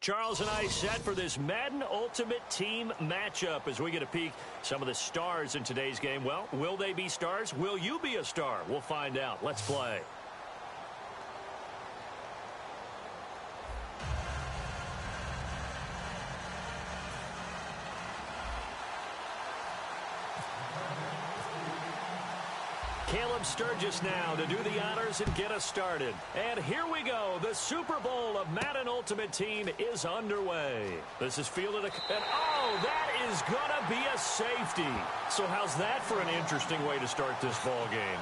Charles and I set for this Madden Ultimate Team matchup as we get a peek some of the stars in today's game. Well, will they be stars? Will you be a star? We'll find out. Let's play. Caleb Sturgis now to do the honors and get us started. And here we go. The Super Bowl of Madden Ultimate Team is underway. This is fielded. And oh, that is going to be a safety. So how's that for an interesting way to start this ball game?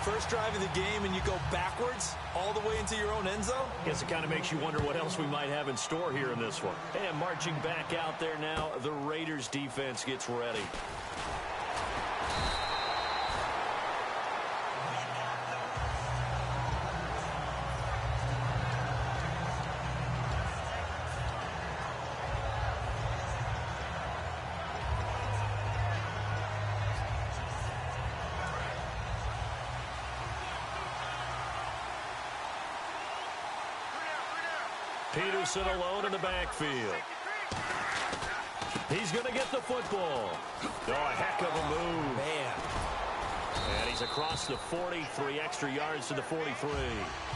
First drive of the game and you go backwards all the way into your own end zone? Guess it kind of makes you wonder what else we might have in store here in this one. And marching back out there now, the Raiders defense gets ready. Peterson alone in the backfield. He's going to get the football. Oh, a heck of a move. Man. And he's across the 40, 3 extra yards to the 43.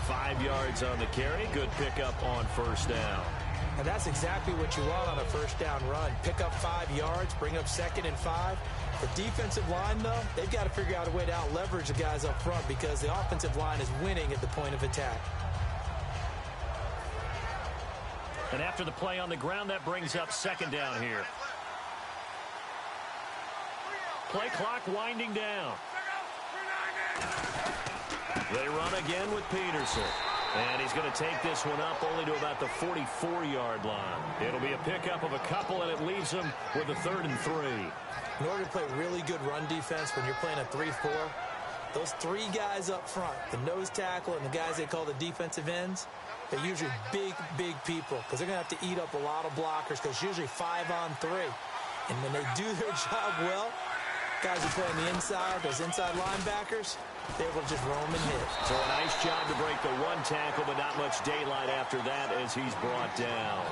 5 yards on the carry. Good pickup on first down. And that's exactly what you want on a first down run. Pick up 5 yards, bring up 2nd and 5. The defensive line, though, they've got to figure out a way to out-leverage the guys up front because the offensive line is winning at the point of attack. And after the play on the ground, that brings up 2nd down here. Play clock winding down. They run again with Peterson. And he's going to take this one up only to about the 44-yard line. It'll be a pickup of a couple, and it leaves them with a 3rd and 3. In order to play really good run defense when you're playing a 3-4, those 3 guys up front, the nose tackle and the guys they call the defensive ends, they're usually big, big people because they're going to have to eat up a lot of blockers because it's usually 5 on 3. And when they do their job well, guys who play on the inside, those inside linebackers, they're able to just roam and hit. So a nice job to break the 1 tackle, but not much daylight after that as he's brought down.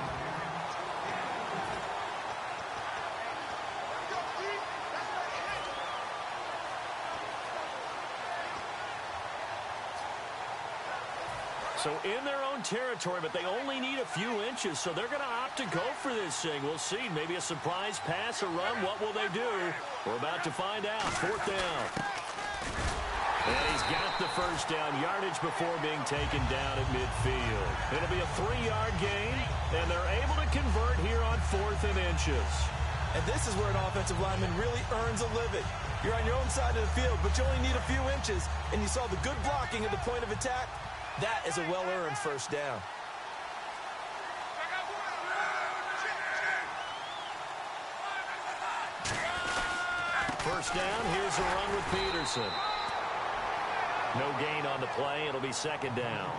So in their own territory, but they only need a few inches, so they're going to opt to go for this thing. We'll see. Maybe a surprise pass, a run. What will they do? We're about to find out. 4th down. And he's got the first down yardage before being taken down at midfield. It'll be a 3-yard gain, and they're able to convert here on 4th and inches. And this is where an offensive lineman really earns a living. You're on your own side of the field, but you only need a few inches, and you saw the good blocking at the point of attack. That is a well-earned first down. First down, here's a run with Peterson. No gain on the play. It'll be 2nd down.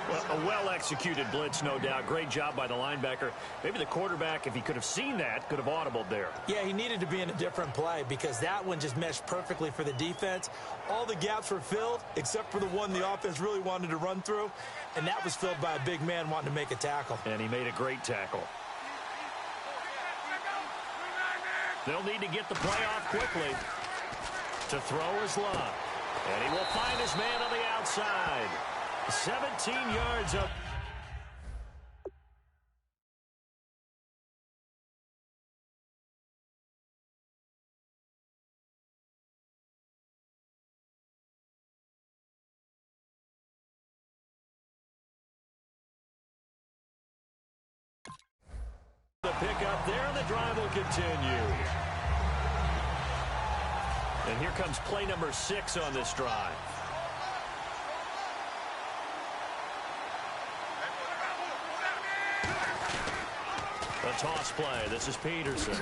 Well, a well-executed blitz, no doubt. Great job by the linebacker. Maybe the quarterback, if he could have seen that, could have audibled there. Yeah, he needed to be in a different play because that one just meshed perfectly for the defense. All the gaps were filled except for the one the offense really wanted to run through, and that was filled by a big man wanting to make a tackle. And he made a great tackle. They'll need to get the play off quickly. To throw is Love. And he will find his man on the outside. 17 yards up. The pickup there, and the drive will continue. And here comes play number 6 on this drive. A toss play. This is Peterson.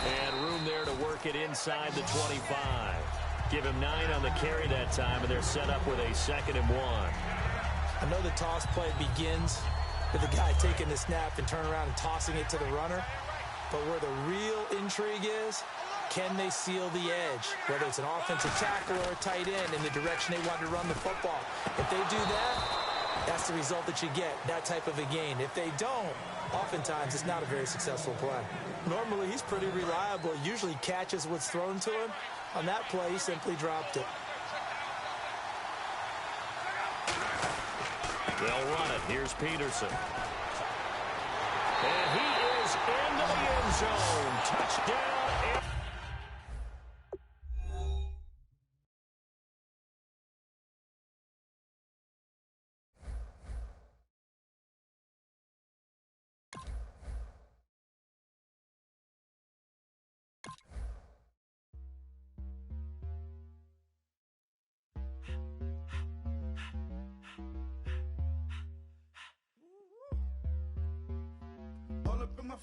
And room there to work it inside the 25. Give him 9 on the carry that time, and they're set up with a 2nd and 1. I know the toss play begins with the guy taking the snap and turning around and tossing it to the runner. But where the real intrigue is, can they seal the edge? Whether it's an offensive tackle or a tight end in the direction they want to run the football. If they do that, that's the result that you get, that type of a gain. If they don't, oftentimes it's not a very successful play. Normally, he's pretty reliable. He usually catches what's thrown to him. On that play, he simply dropped it. They'll run it. Here's Peterson. And he is into the end zone. Touchdown.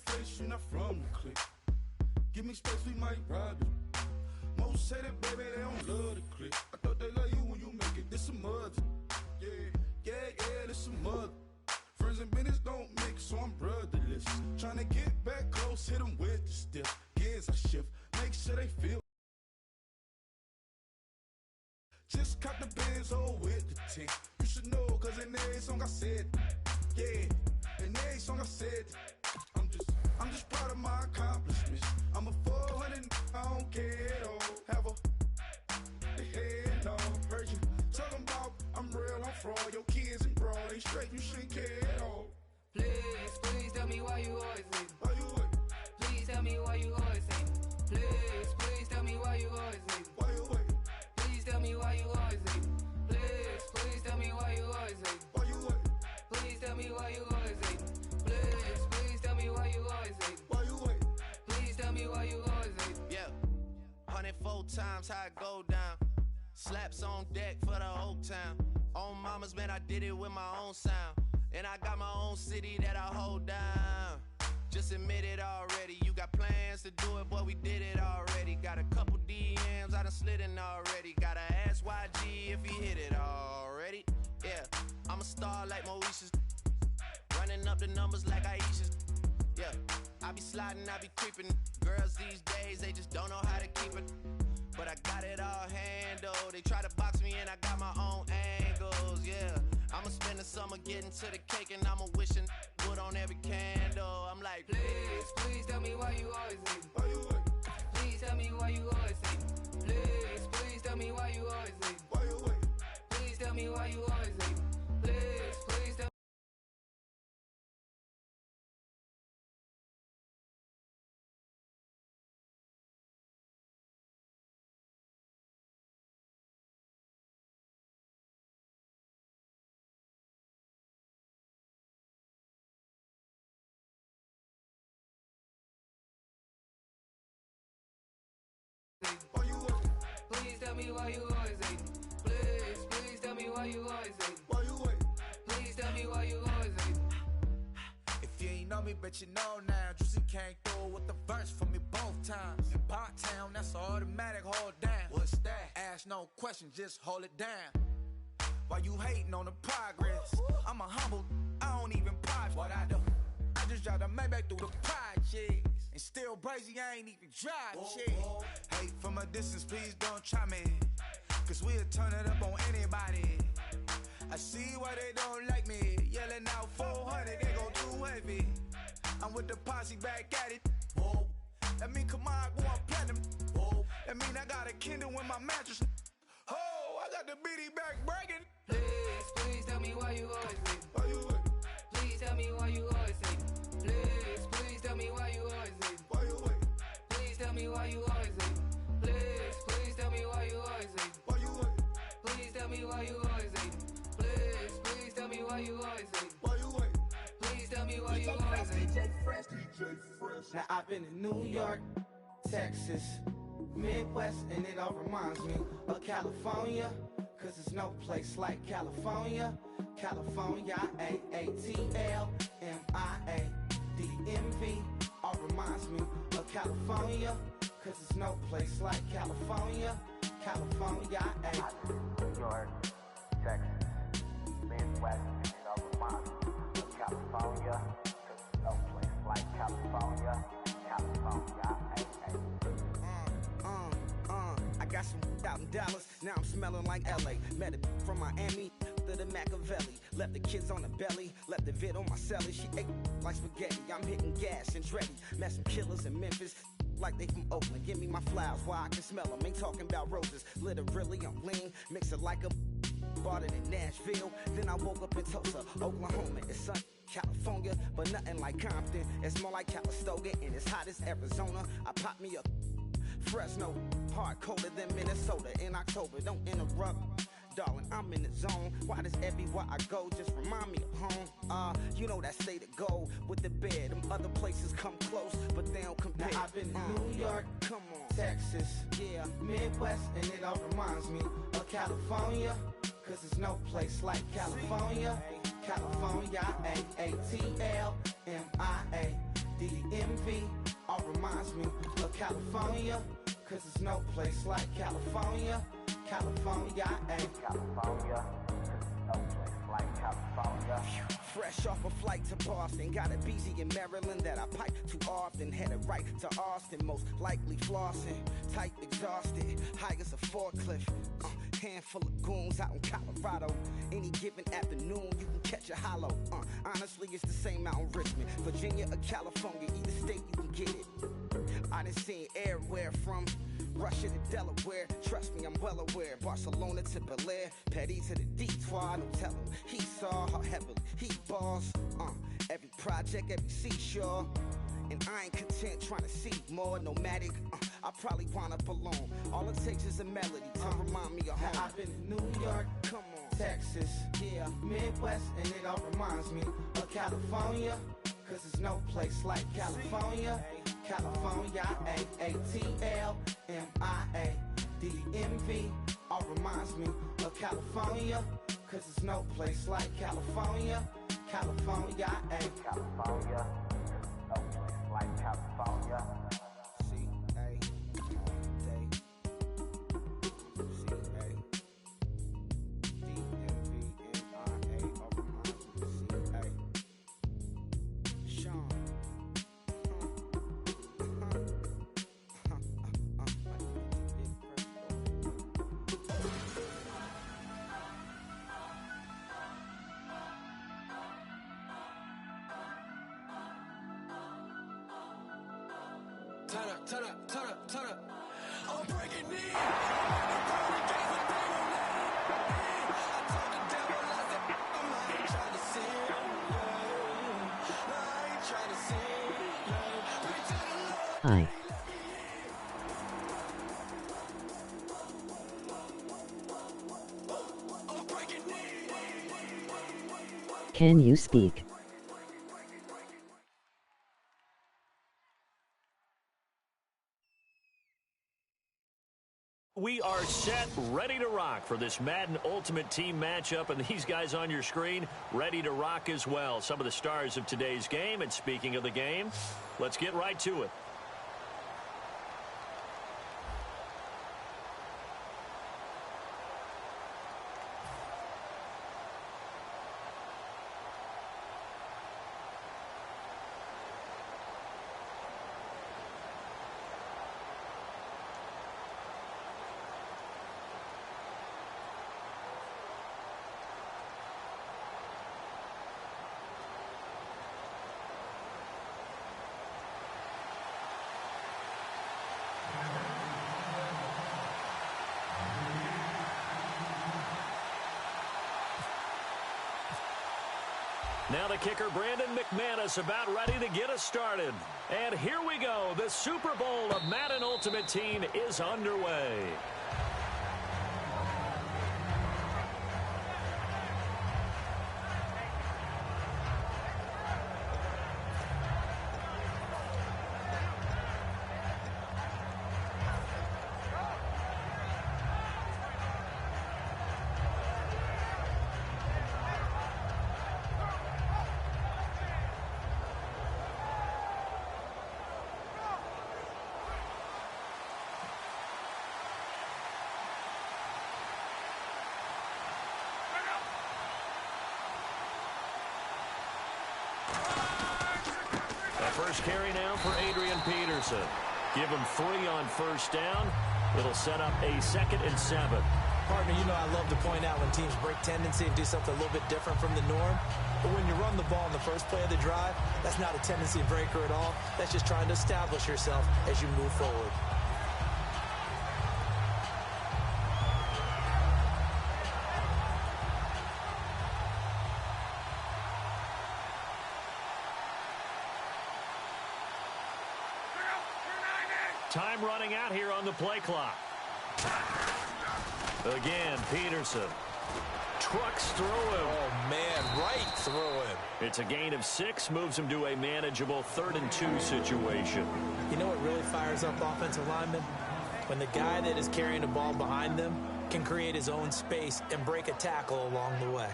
Face, you're not from the clique. Give me space, we might rob it. Most say that, baby, they don't love the clique. I thought they love you when you make it. This some mud. Yeah, this some mud. Friends and business don't mix, so I'm brotherless. Trying to get back close, hit them with the stiff. Gears I shift, make sure they feel. Just caught the Benzo with the tick. You should know, cause in every song I said, yeah, in every song I said, I'm just proud of my accomplishments. I'm a 400, I don't care at all. Have a head on. Heard you talking about I'm real, I'm fraud. Your kids and broad ain't straight, you shouldn't care at all. Please tell me why you always leave. Why you what? Please tell me why you always leave. Please tell me why you always leave. Why you what? Please tell me why you always leave. Please tell me why you always leave. Why you what? Please tell me why you always leave. Please tell me why you always leave. Why you what? Please tell me why you always leave. Yeah, 104 times how it go down. Slaps on deck for the whole town. On mama's man, I did it with my own sound. And I got my own city that I hold down. Just admit it already. You got plans to do it, boy, we did it already. Got a couple DMs, I done slid in already. Gotta ask YG if he hit it already. Yeah, I'm a star like Moesha's. Running up the numbers like Aisha's. Yeah, I be sliding, I be creeping. Girls these days, they just don't know how to keep it. But I got it all handled. They try to box me in, I got my own angles, yeah. I'ma spend the summer getting to the cake and I'ma wishing wood on every candle. I'm like, please tell me why you always leave. Why you what? Please tell me why you always leave. Please tell me why you always leave. Why you what? Please tell me why you always leave. Please tell me. Why you what? Please tell me why you always leave. Please tell me why you always leave. Why you what? Please tell me why you always leave. If you ain't know me, bet you know now. Juicy came through with the verse for me both times. In Pot Town, that's automatic, hold down. What's that? Ask no question, just hold it down. While you hating on the progress, I'm a humble, I don't even pause what I do. I just drive the Maybach through the projects. And still brazy, I ain't even drive shit. Hate from a distance, please don't try me. Cause we'll turn it up on anybody. I see why they don't like me. Yelling out 400, they go too heavy. I'm with the posse back at it. Whoa. That mean come on, go on platinum. Whoa. That mean I got a Kindle in my mattress. Oh, I got the BD back bragging. Please tell me why you always leave. Why you what? Please tell me why you always leave. Please tell me why you always leave. Why you what? Please tell me why you always leave. Please tell me why you always leave. Why you what? Please tell me why you always leave. Please tell me why you always leave. Why you what? Please tell me why you always leave. DJ Fresh. Now I've been in New York, Texas, Midwest, and it all reminds me of California. Cause there's no place like California. California, AATLMIA-DMV. All reminds me of California. Cause there's no place like California. California, New York, Texas, Midwest, and it all reminds me of California. Cause there's no place like California. California, I got some out in Dallas, now I'm smelling like LA. Met it from Miami, after the Machiavelli. Left the kids on the belly, left the vid on my celly. She ate like spaghetti, I'm hitting gas and Dreddy. Met some killers in Memphis, like they from Oakland. Give me my flowers while I can smell them. Ain't talking about roses, literally I'm lean. Mix it like a bought it in Nashville. Then I woke up in Tulsa, Oklahoma. It's sun, California, but nothing like Compton. It's more like Calistoga, and it's hot as Arizona. I pop me a Fresno, hard colder than Minnesota in October. Don't interrupt, darling, I'm in the zone. Why does everywhere I go just remind me of home? You know that state of gold with the bed. Them other places come close, but they don't compare. Now I've been in New York, come on, Texas, yeah, Midwest, and it all reminds me of California. Cause there's no place like California. California, A-A-T-L-M-I-A D-M-V, all reminds me of California. Cause there's no place like California. California, California, no place like California. Fresh off a flight to Boston, got a BZ in Maryland that I pipe too often. Headed right to Austin, most likely flossing. Tight, exhausted, high as a forklift. Handful of goons out in Colorado. Any given afternoon, you can catch a hollow. Honestly, it's the same out in Richmond, Virginia or California. Either state, you can get it. I done seen everywhere from Russia to Delaware. Trust me, I'm well aware. Barcelona to Bel Air, Petty to the Detroit. No telling, he saw how heavily he balls. Every project, every seashore. And I ain't content trying to see more nomadic. I probably wind up alone. All it takes is a melody to remind me of home. Now I've been in New York, come on, Texas, yeah, Midwest, and it all reminds me of California. Cause there's no place like California. California, A-A-T-L-M-I-A D-M-V, all reminds me of California. Cause there's no place like California. California, California, no place like California. Turn up. I'm breaking knees. Hi. Can you speak? We are set, ready to rock for this Madden Ultimate Team matchup, and these guys on your screen ready to rock as well. Some of the stars of today's game, and speaking of the game, let's get right to it. Now the kicker, Brandon McManus, about ready to get us started. And here we go. The Super Bowl of Madden Ultimate Team is underway. First carry now for Adrian Peterson. Give him 3 on first down. It'll set up a 2nd and 7. Partner, you know I love to point out when teams break tendency and do something a little bit different from the norm. But when you run the ball in the first play of the drive, that's not a tendency breaker at all. That's just trying to establish yourself as you move forward. Time running out here on the play clock. Again, Peterson trucks through him. Oh, man, right through him. It's a gain of 6, moves him to a manageable 3rd and 2 situation. You know what really fires up offensive linemen? When the guy that is carrying the ball behind them can create his own space and break a tackle along the way.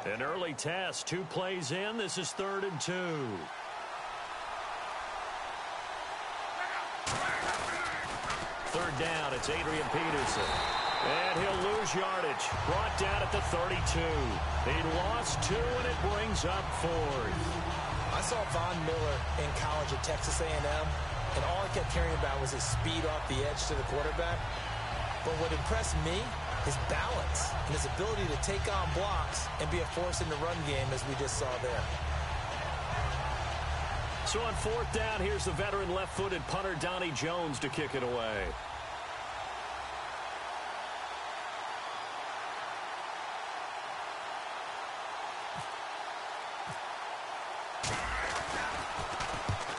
An early test, 2 plays in. This is 3rd and 2. Third down, it's Adrian Peterson. And he'll lose yardage. Brought down at the 32. He lost 2, and it brings up 4th. I saw Von Miller in college at Texas A&M, and all I kept hearing about was his speed off the edge to the quarterback. But what impressed me, his balance and his ability to take on blocks and be a force in the run game, as we just saw there. So on 4th down, here's the veteran left-footed punter Donnie Jones to kick it away.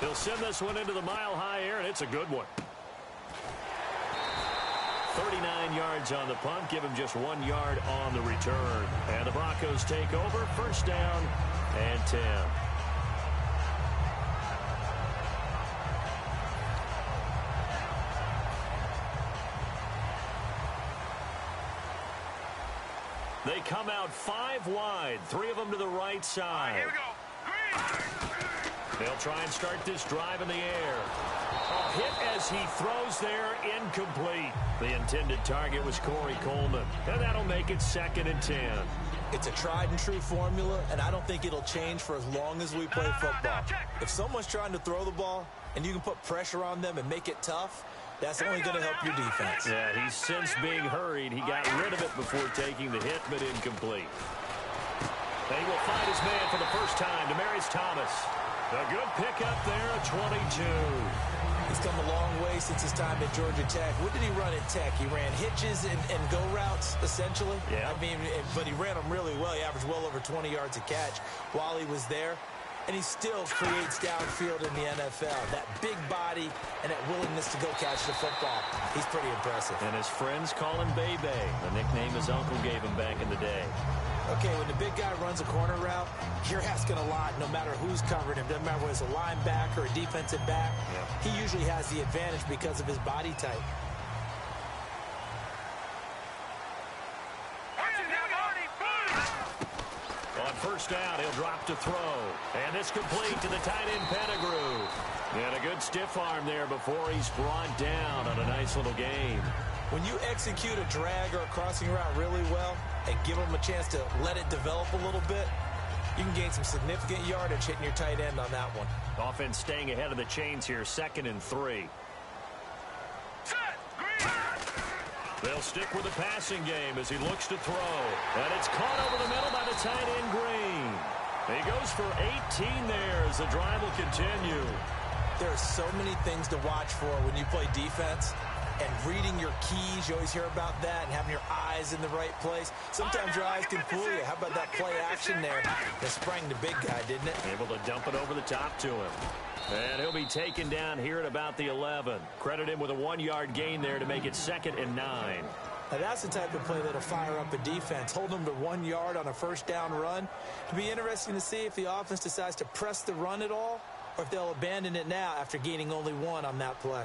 He'll send this one into the mile-high air, and it's a good one. 39 yards on the punt, give him just 1 yard on the return. And the Broncos take over, 1st down and 10. They come out 5 wide, 3 of them to the right side. Here we go. They'll try and start this drive in the air. A hit as he throws there, incomplete. The intended target was Corey Coleman, and that'll make it 2nd and 10. It's a tried-and-true formula, and I don't think it'll change for as long as we play football. If someone's trying to throw the ball, and you can put pressure on them and make it tough, that's only going to help your defense. Yeah, he's since being hurried. He got rid of it before taking the hit, but incomplete. They will find his man for the first time, Demaryius Thomas. A good pickup there at 22. He's come a long way since his time at Georgia Tech. What did he run at Tech? He ran hitches and go routes, essentially. Yeah. I mean, but he ran them really well. He averaged well over 20 yards a catch while he was there. And he still creates downfield in the NFL. That big body and that willingness to go catch the football. He's pretty impressive. And his friends call him Bebe, the nickname his uncle gave him back in the day. Okay, when the big guy runs a corner route, you're asking a lot no matter who's covering him. Doesn't matter whether it's a linebacker or a defensive back. Yeah. He usually has the advantage because of his body type. On 1st down, he'll drop to throw. And it's complete to the tight end, Pettigrew. And a good stiff arm there before he's brought down on a nice little gain. When you execute a drag or a crossing route really well and give them a chance to let it develop a little bit, you can gain some significant yardage hitting your tight end on that one. Offense staying ahead of the chains here, 2nd and 3. They'll stick with the passing game as he looks to throw. And it's caught over the middle by the tight end, Green. He goes for 18 there as the drive will continue. There are so many things to watch for when you play defense. And reading your keys, you always hear about that, and having your eyes in the right place. Sometimes your eyes can fool you. How about that play action there that sprang the big guy, didn't it? Able to dump it over the top to him. And he'll be taken down here at about the 11. Credit him with a 1-yard gain there to make it 2nd and 9. Now that's the type of play that'll fire up a defense. Hold them to 1 yard on a 1st down run. It'll be interesting to see if the offense decides to press the run at all, or if they'll abandon it now after gaining only 1 on that play.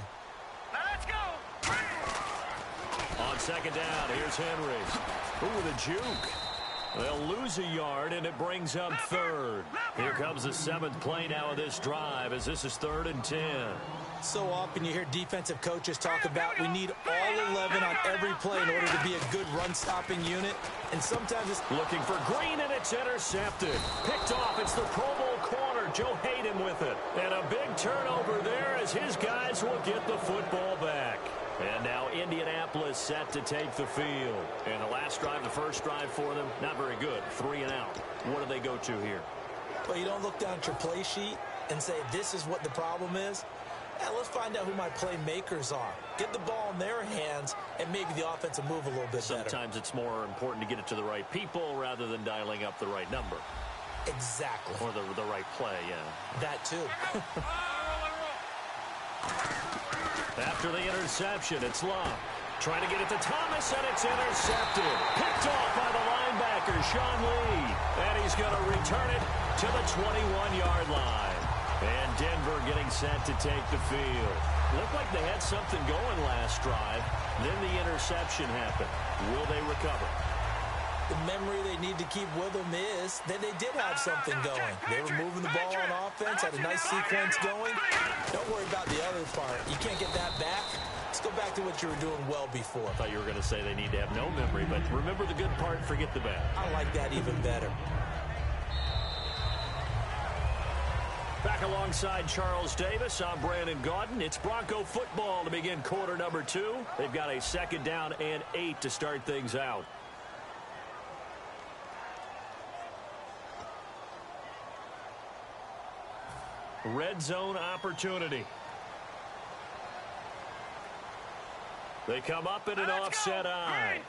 Let's go! On 2nd down, here's Henry. Ooh, with a juke. They'll lose a yard, and it brings up third. Here comes the 7th play now of this drive as this is 3rd and 10. So often you hear defensive coaches talk about we need all 11 on every play in order to be a good run-stopping unit. And sometimes it's looking for Green, and it's intercepted. Picked off. It's the Pro Bowl corner, Joe Hayden with it. And a big turnover there as his guys will get the football back. And now Indianapolis set to take the field. And the last drive, the first drive for them, not very good. 3 and out. What do they go to here? Well, you don't look down at your play sheet and say, this is what the problem is. Now, let's find out who my playmakers are. Get the ball in their hands, and maybe the offense will move a little bit better. Sometimes it's more important to get it to the right people rather than dialing up the right number. Exactly. Or the right play, yeah. That too. After the interception, it's Love. Trying to get it to Thomas, and it's intercepted. Picked off by the linebacker, Sean Lee. And he's going to return it to the 21-yard line. And Denver getting set to take the field. Looked like they had something going last drive. Then the interception happened. Will they recover? The memory they need to keep with them is that they did have something going. They were moving the ball on offense, had a nice sequence going. Don't worry about the other part. You can't get that back. Let's go back to what you were doing well before. I thought you were going to say they need to have no memory, but remember the good part, forget the bad. I like that even better. Back alongside Charles Davis, I'm Brandon Gaudin. It's Bronco football to begin quarter number 2. They've got a 2nd down and 8 to start things out. Red zone opportunity. They come up in an offset eye.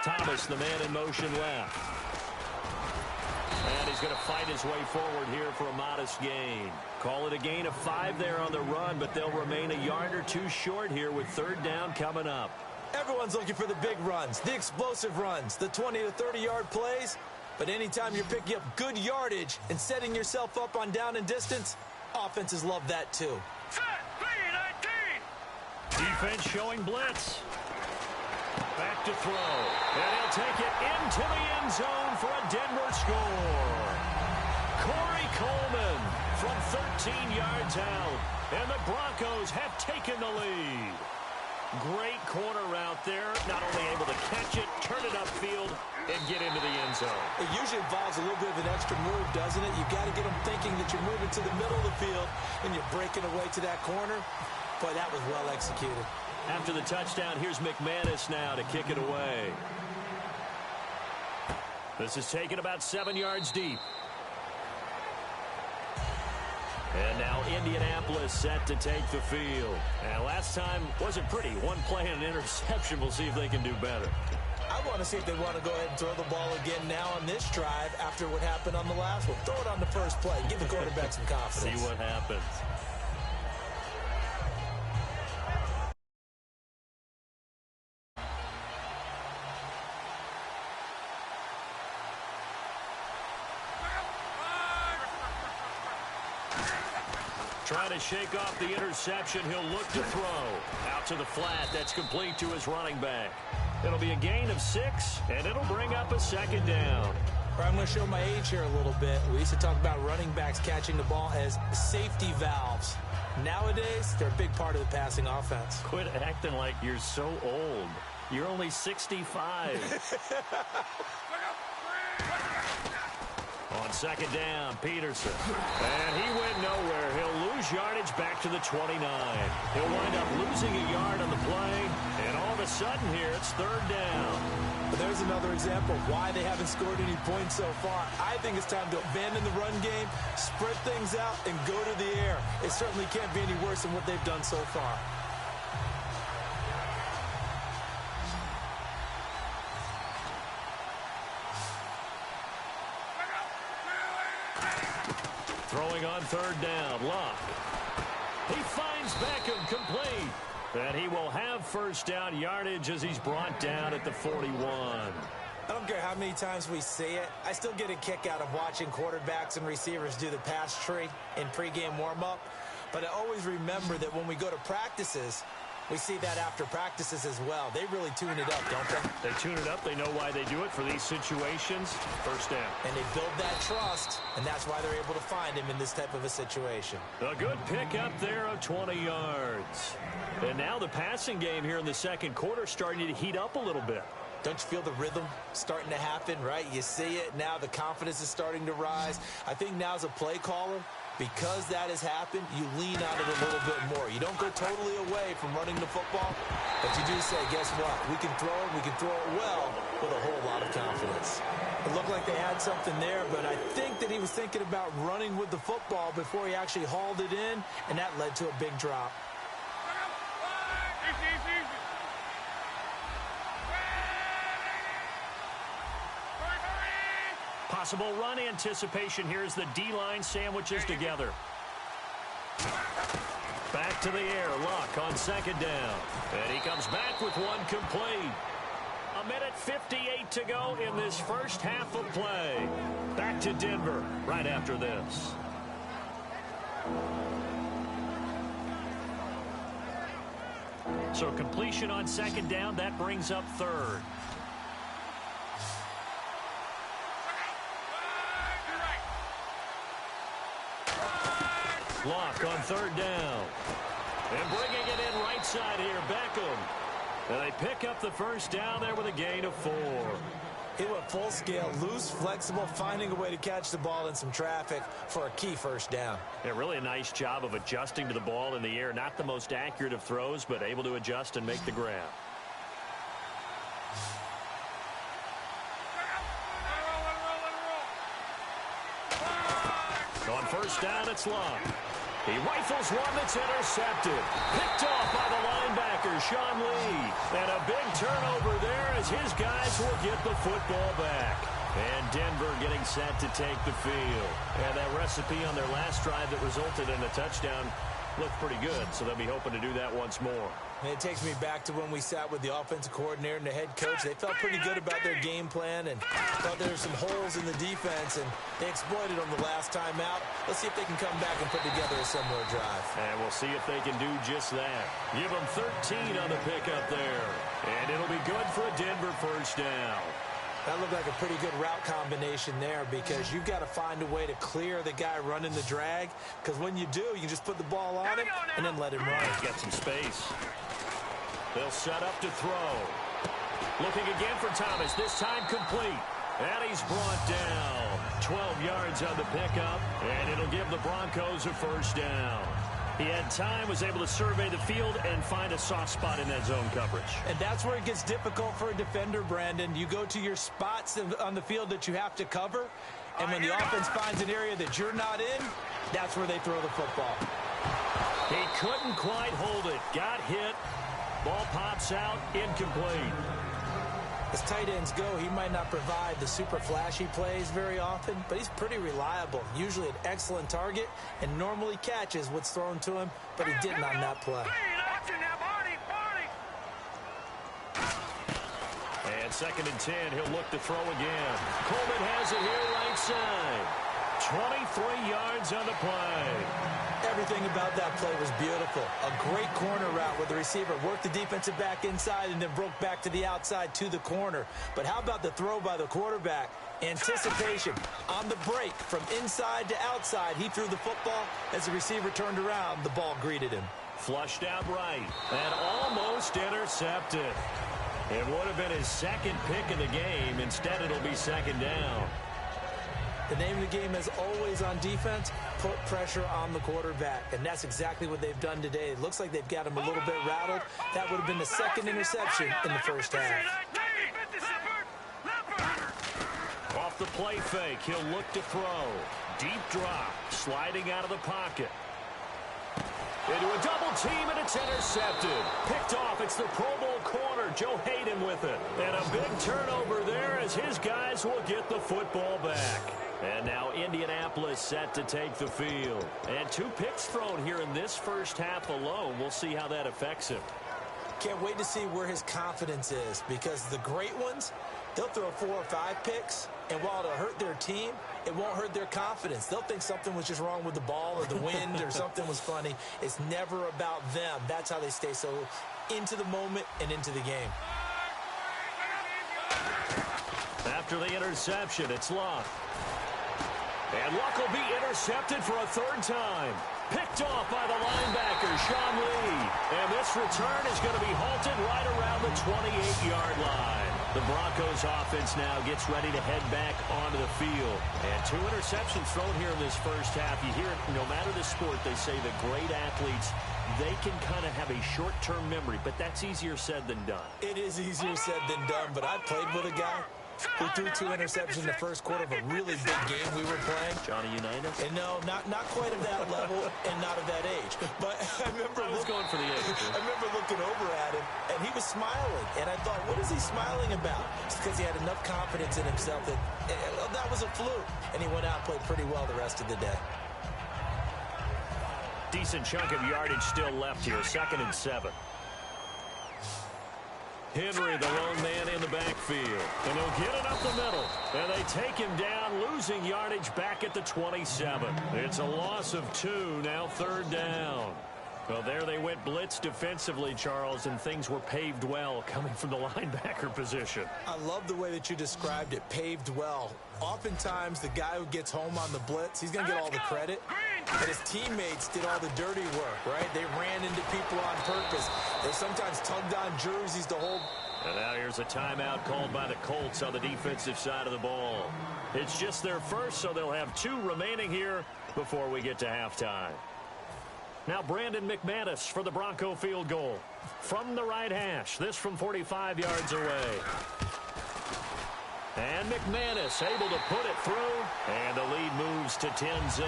Thomas, the man in motion left. And he's going to fight his way forward here for a modest gain. Call it a gain of 5 there on the run, but they'll remain a yard or 2 short here with 3rd down coming up. Everyone's looking for the big runs, the explosive runs, the 20 to 30-yard plays. But anytime you're picking up good yardage and setting yourself up on down and distance, offenses love that too. Defense showing blitz. Back to throw. And he'll take it into the end zone for a Denver score. Corey Coleman from 13 yards out. And the Broncos have taken the lead. Great corner route there. Not only able to catch it, turn it upfield, and get into the end zone. It usually involves a little bit of an extra move, doesn't it? You've got to get them thinking that you're moving to the middle of the field and you're breaking away to that corner. Boy, that was well executed. After the touchdown, here's McManus now to kick it away. This is taken about 7 yards deep. And now Indianapolis set to take the field. And last time wasn't pretty. 1 play and an interception. We'll see if they can do better. I want to see if they want to go ahead and throw the ball again now on this drive after what happened on the last one. Throw it on the first play. Give the quarterback some confidence. See what happens. Trying to shake off the interception. He'll look to throw. Out to the flat. That's complete to his running back. It'll be a gain of 6, and it'll bring up a 2nd down. I'm going to show my age here a little bit. We used to talk about running backs catching the ball as safety valves. Nowadays, they're a big part of the passing offense. Quit acting like you're so old. You're only 65. On 2nd down, Peterson. And he went nowhere. He'll lose yardage back to the 29. He'll wind up losing a yard on the play. And all of a sudden here, it's 3rd down. But there's another example of why they haven't scored any points so far. I think it's time to abandon the run game, spread things out, and go to the air. It certainly can't be any worse than what they've done so far. Throwing on 3rd down, Luck. He finds Beckham complete. And he will have 1st down yardage as he's brought down at the 41. I don't care how many times we see it. I still get a kick out of watching quarterbacks and receivers do the pass tree in pregame warm-up. But I always remember that when we go to practices, We see that after practices as well. They really tune it up, don't they? They tune it up. They know why they do it for these situations. First down. And they build that trust, and that's why they're able to find him in this type of a situation. A good pickup there of 20 yards. And now the passing game here in the second quarter starting to heat up a little bit. Don't you feel the rhythm starting to happen, right? You see it. Now the confidence is starting to rise. I think now as a play caller, because that has happened, you lean on it a little bit more. You don't go totally away from running the football, but you do say, guess what? We can throw it. We can throw it well with a whole lot of confidence. It looked like they had something there, but I think that he was thinking about running with the football before he actually hauled it in, and that led to a big drop. Possible run anticipation here as the D-line sandwiches together. Back to the air. Luck on second down. And he comes back with one complete. 1:58 to go in this first half of play. Back to Denver right after this. So completion on second down. That brings up third. Luck on third down. And bringing it in right side here, Beckham. And they pick up the first down there with a gain of 4. He went full scale, loose, flexible, finding a way to catch the ball in some traffic for a key first down. Yeah, really a nice job of adjusting to the ball in the air. Not the most accurate of throws, but able to adjust and make the grab. On first down, it's Luck. He rifles one that's intercepted. Picked off by the linebacker, Sean Lee. And a big turnover there as his guys will get the football back. And Denver getting set to take the field. And that recipe on their last drive that resulted in a touchdown looked pretty good, so they'll be hoping to do that once more. And it takes me back to when we sat with the offensive coordinator and the head coach. They felt pretty good about their game plan and thought there were some holes in the defense, and they exploited them the last time out. Let's see if they can come back and put together a similar drive. And we'll see if they can do just that. Give them 13 on the pickup there. And it'll be good for a Denver first down. That looked like a pretty good route combination there because you've got to find a way to clear the guy running the drag, because when you do, you can just put the ball on him and then let him run. Get some space. They'll set up to throw. Looking again for Thomas, this time complete. And he's brought down. 12 yards on the pickup, and it'll give the Broncos a first down. He had time, was able to survey the field and find a soft spot in that zone coverage. And that's where it gets difficult for a defender, Brandon. You go to your spots on the field that you have to cover, and when the offense finds an area that you're not in, that's where they throw the football. He couldn't quite hold it. Got hit. Ball pops out, incomplete. As tight ends go, he might not provide the super flashy plays very often, but he's pretty reliable. Usually an excellent target and normally catches what's thrown to him, but he didn't on that play. And 2nd and 10, he'll look to throw again. Coleman has it here right side. 23 yards on the play. Everything about that play was beautiful. A great corner route where the receiver worked the defensive back inside and then broke back to the outside to the corner. But how about the throw by the quarterback? Anticipation on the break from inside to outside. He threw the football. As the receiver turned around, the ball greeted him. Flushed out right and almost intercepted. It would have been his second pick of the game. Instead, it'll be second down. The name of the game is always on defense, put pressure on the quarterback. And that's exactly what they've done today. It looks like they've got him a little bit rattled. That would have been the second interception in the first half. Off the play fake, he'll look to throw. Deep drop, sliding out of the pocket. Into a double team, and it's intercepted. Picked off, it's the Pro Bowl corner, Joe Hayden with it. And a big turnover there as his guys will get the football back. And now Indianapolis set to take the field. And 2 picks thrown here in this first half alone. We'll see how that affects him. Can't wait to see where his confidence is, because the great ones, they'll throw 4 or 5 picks, and while it'll hurt their team, it won't hurt their confidence. They'll think something was just wrong with the ball or the wind or something was funny. It's never about them. That's how they stay so into the moment and into the game. After the interception, it's Luck. And Luck will be intercepted for a third time. Picked off by the linebacker, Sean Lee. And this return is going to be halted right around the 28-yard line. The Broncos offense now gets ready to head back onto the field. And 2 interceptions thrown here in this first half. You hear it, no matter the sport, they say the great athletes, they can kind of have a short-term memory, but that's easier said than done. It is easier said than done, but I played with a guy who threw 2 interceptions in the first quarter of a really big game we were playing. Johnny Unitas? And no, not quite of that level and not of that age. But I remember going for the age. I remember looking over at him, and he was smiling. And I thought, what is he smiling about? It's because he had enough confidence in himself that that was a fluke. And he went out and played pretty well the rest of the day. Decent chunk of yardage still left here. 2nd and 7. Henry, the lone man in the backfield. And he'll get it up the middle. And they take him down, losing yardage back at the 27. It's a loss of 2, now 3rd down. Well, there they went blitz defensively, Charles, and things were paved well coming from the linebacker position. I love the way that you described it, paved well. Oftentimes, the guy who gets home on the blitz, he's going to get all the credit. But his teammates did all the dirty work, right? They ran into people on purpose. They sometimes tugged on jerseys to hold. And now here's a timeout called by the Colts on the defensive side of the ball. It's just their first, so they'll have 2 remaining here before we get to halftime. Now Brandon McManus for the Bronco field goal. From the right hash, this from 45 yards away. And McManus able to put it through, and the lead moves to 10-zip.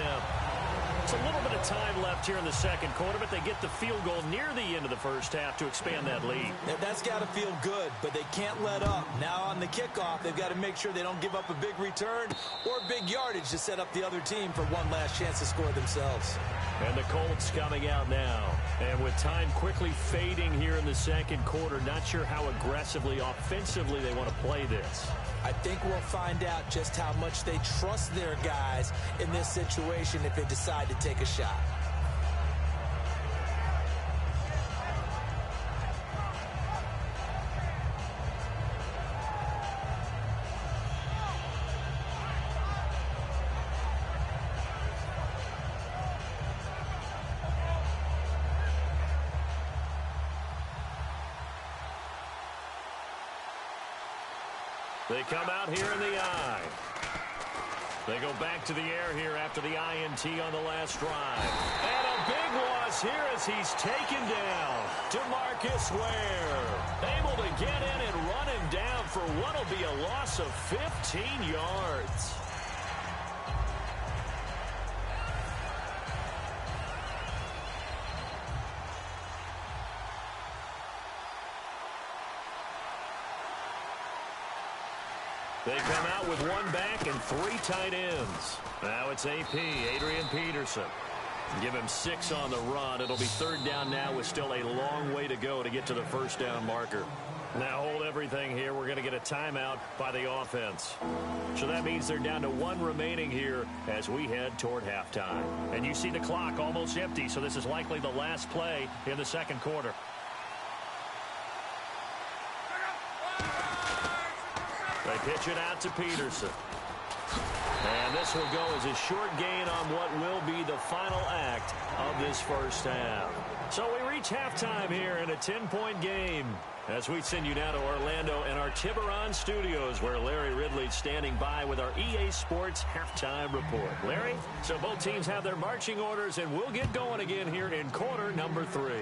It's a little bit of time left here in the second quarter, but they get the field goal near the end of the first half to expand that lead. Now, that's got to feel good, but they can't let up. Now on the kickoff, they've got to make sure they don't give up a big return or big yardage to set up the other team for one last chance to score themselves. And the Colts coming out now. And with time quickly fading here in the second quarter, not sure how aggressively, offensively they want to play this. I think we'll find out just how much they trust their guys in this situation if they decide to take a shot. They come out here in the I. They go back to the air here after the INT on the last drive. And a big loss here as he's taken down. DeMarcus Ware able to get in and run him down for what will be a loss of 15 yards. They come out with 1 back and 3 tight ends. Now it's AP, Adrian Peterson. Give him 6 on the run. It'll be 3rd down now with still a long way to go to get to the first down marker. Now hold everything here. We're going to get a timeout by the offense. So that means they're down to 1 remaining here as we head toward halftime. And you see the clock almost empty, so this is likely the last play in the second quarter. They pitch it out to Peterson. And this will go as a short gain on what will be the final act of this first half. So we reach halftime here in a 10-point game as we send you now to Orlando and our Tiburon studios where Larry Ridley's standing by with our EA Sports halftime report. Larry, so both teams have their marching orders and we'll get going again here in quarter number 3.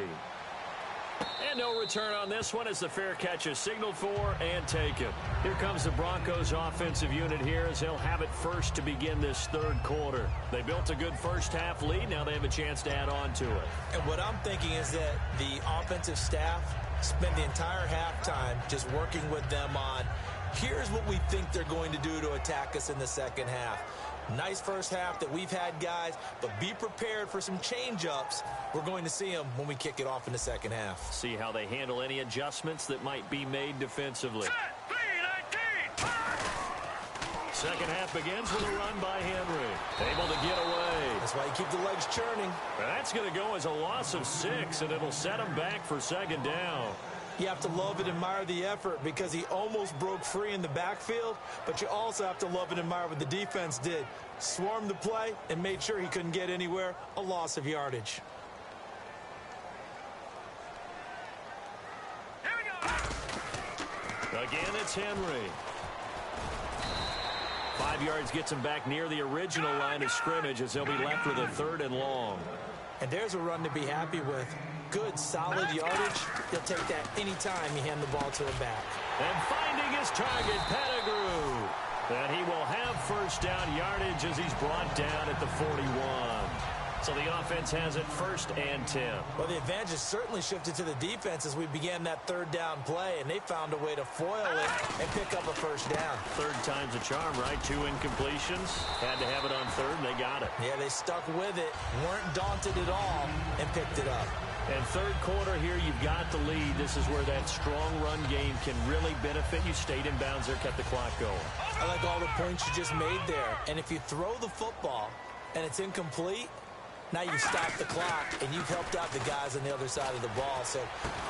And no return on this one as the fair catch is signaled for and taken. Here comes the Broncos offensive unit here as they'll have it first to begin this third quarter. They built a good first half lead. Now they have a chance to add on to it. And what I'm thinking is that the offensive staff spend the entire halftime just working with them on here's what we think they're going to do to attack us in the second half. Nice first half that we've had, guys, but be prepared for some change-ups. We're going to see them when we kick it off in the second half. See how they handle any adjustments that might be made defensively. Second half begins with a run by Henry. Able to get away. That's why you keep the legs churning. That's going to go as a loss of 6, and it'll set him back for second down. You have to love and admire the effort because he almost broke free in the backfield, but you also have to love and admire what the defense did. Swarmed the play and made sure he couldn't get anywhere. A loss of yardage. Here we go. Again, it's Henry. 5 yards gets him back near the original line of scrimmage as he'll be left with a 3rd and long. And there's a run to be happy with. Good, solid yardage. He'll take that anytime you hand the ball to him back. And finding his target, Pettigrew. And he will have first down yardage as he's brought down at the 41. So the offense has it 1st and 10. Well, the advantage has certainly shifted to the defense as we began that 3rd down play, and they found a way to foil it and pick up a first down. 3rd time's a charm, right? 2 incompletions. Had to have it on 3rd, and they got it. Yeah, they stuck with it, weren't daunted at all, and picked it up. And 3rd quarter here, you've got the lead. This is where that strong run game can really benefit you. Stayed in bounds there, kept the clock going. I like all the points you just made there. And if you throw the football and it's incomplete, now you stop the clock, and you've helped out the guys on the other side of the ball. So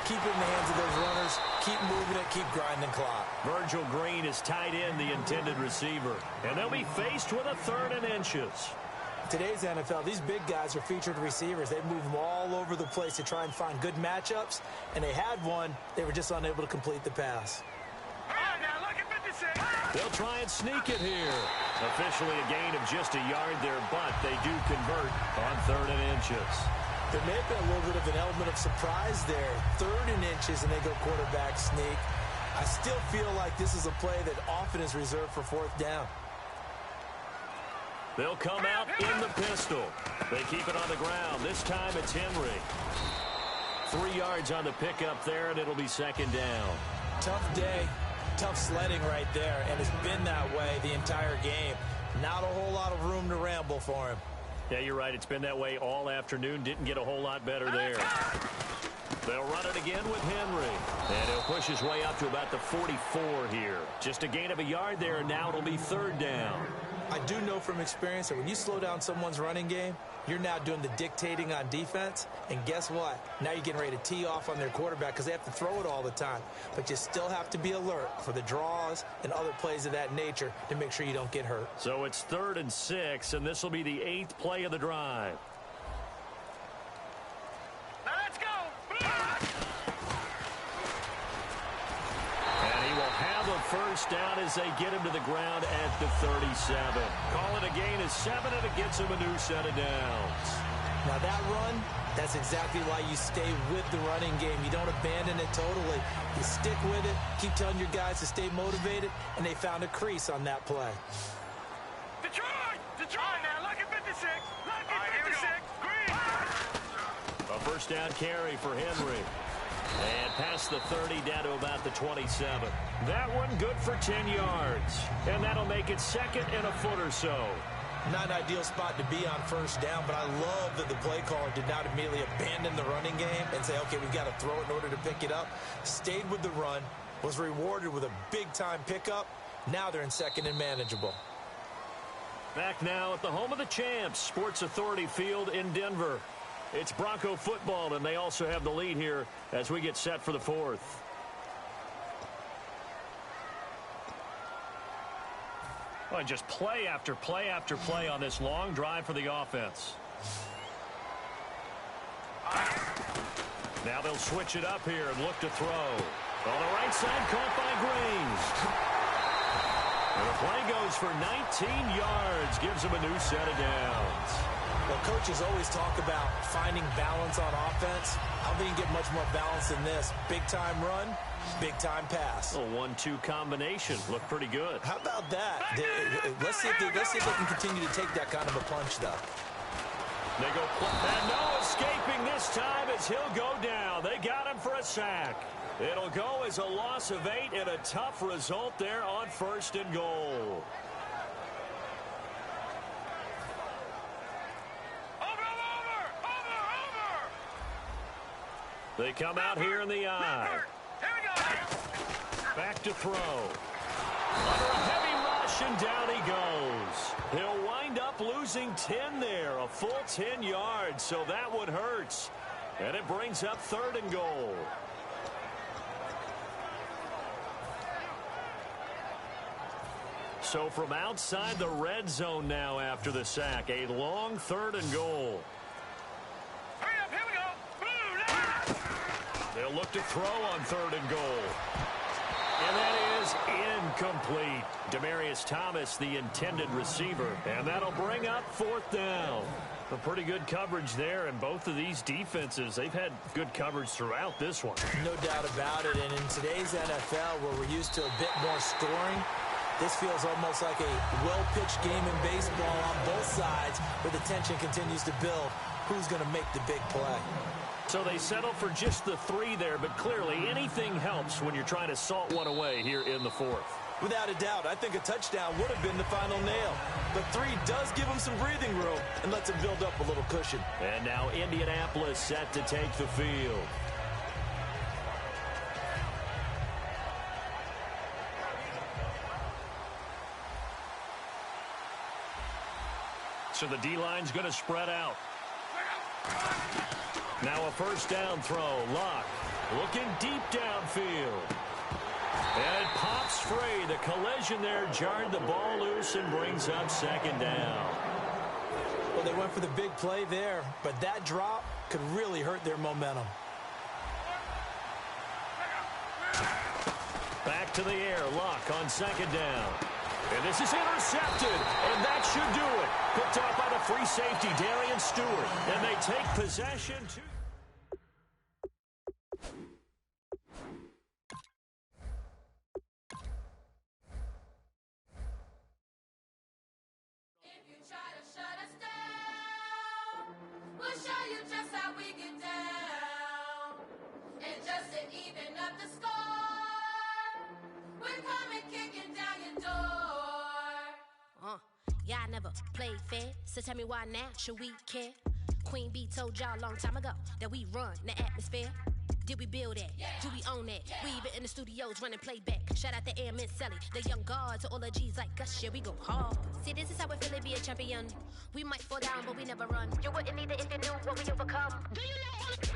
keep it in the hands of those runners. Keep moving it. Keep grinding clock. Virgil Green is tied in, the intended receiver. And they'll be faced with a 3rd and inches. Today's NFL, these big guys are featured receivers. They move them all over the place to try and find good matchups, and they had one. They were just unable to complete the pass. Now look at 56. They'll try and sneak it here. Officially a gain of just a yard there, but they do convert on 3rd and inches. There may have been a little bit of an element of surprise there. 3rd and inches, and they go quarterback sneak. I still feel like this is a play that often is reserved for 4th down. They'll come out in the pistol. They keep it on the ground. This time it's Henry. 3 yards on the pickup there, and it'll be second down. Tough day, tough sledding right there, and it's been that way the entire game. Not a whole lot of room to ramble for him. Yeah, you're right. It's been that way all afternoon. Didn't get a whole lot better there. They'll run it again with Henry. And he'll push his way up to about the 44 here. Just a gain of a yard there, and now it'll be 3rd down. I do know from experience that when you slow down someone's running game, you're now doing the dictating on defense. And guess what? Now you're getting ready to tee off on their quarterback because they have to throw it all the time. But you still have to be alert for the draws and other plays of that nature to make sure you don't get hurt. So it's 3rd and 6, and this will be the 8th play of the drive. Now let's go! And he will have a first down as they get him to the ground at the 37. Call it a gain of 7, and it gets him a new set of downs. Now that run, that's exactly why you stay with the running game. You don't abandon it totally. You stick with it, keep telling your guys to stay motivated, and they found a crease on that play. Detroit! Detroit! Now look at 56! Look at 56! Green! A first down carry for Henry. And past the 30 down to about the 27. That one good for 10 yards. And that'll make it 2nd and a foot or so. Not an ideal spot to be on first down, but I love that the play caller did not immediately abandon the running game and say, okay, we've got to throw it in order to pick it up. Stayed with the run, was rewarded with a big-time pickup. Now they're in 2nd and manageable. Back now at the home of the champs, Sports Authority Field in Denver. It's Bronco football, and they also have the lead here as we get set for the 4th. Well, just play after play after play on this long drive for the offense. Now they'll switch it up here and look to throw. On the right side, caught by Green. And the play goes for 19 yards, gives him a new set of downs. Well, coaches always talk about finding balance on offense. I don't think you can get much more balance than this. Big-time run, big-time pass. A 1-2 combination. Looked pretty good. How about that? Let's see if they can continue to take that kind of a punch, though. They go, and no escaping this time as he'll go down. They got him for a sack. It'll go as a loss of 8 and a tough result there on 1st and goal. They come out here in the eye. Back to throw. Under a heavy rush, and down he goes. He'll wind up losing 10 there, a full 10 yards, so that one hurts. And it brings up 3rd and goal. So from outside the red zone now after the sack, a long 3rd and goal. Hurry up, here we go. They'll look to throw on 3rd and goal. And that is incomplete. Demaryius Thomas, the intended receiver. And that'll bring up 4th down. A pretty good coverage there, and both of these defenses, they've had good coverage throughout this one. No doubt about it, and in today's NFL, where we're used to a bit more scoring, this feels almost like a well-pitched game in baseball on both sides, where the tension continues to build. Who's going to make the big play? So they settle for just the 3 there, but clearly anything helps when you're trying to salt one away here in the 4th. Without a doubt, I think a touchdown would have been the final nail. But 3 does give them some breathing room and lets them build up a little cushion. And now Indianapolis set to take the field. So the D-line's going to spread out. Now a 1st down throw. Luck looking deep downfield. And it pops free. The collision there jarred the ball loose and brings up 2nd down. Well, they went for the big play there, but that drop could really hurt their momentum. Back to the air. Luck on 2nd down. And this is intercepted, and that should do it. Picked off by the free safety, Darian Stewart. And they take possession to... Yeah, I never played fair, so tell me why now should we care? Queen B told y'all a long time ago that we run the atmosphere. Did we build that? Yeah. Do we own that? Yeah. We even in the studios running playback. Shout out to Airman Sally, the young guard, to all the G's like us. Yeah, we go hard. See, this is how we feel to be a champion. We might fall down, but we never run. You wouldn't need it if you knew what we overcome. Do you know all the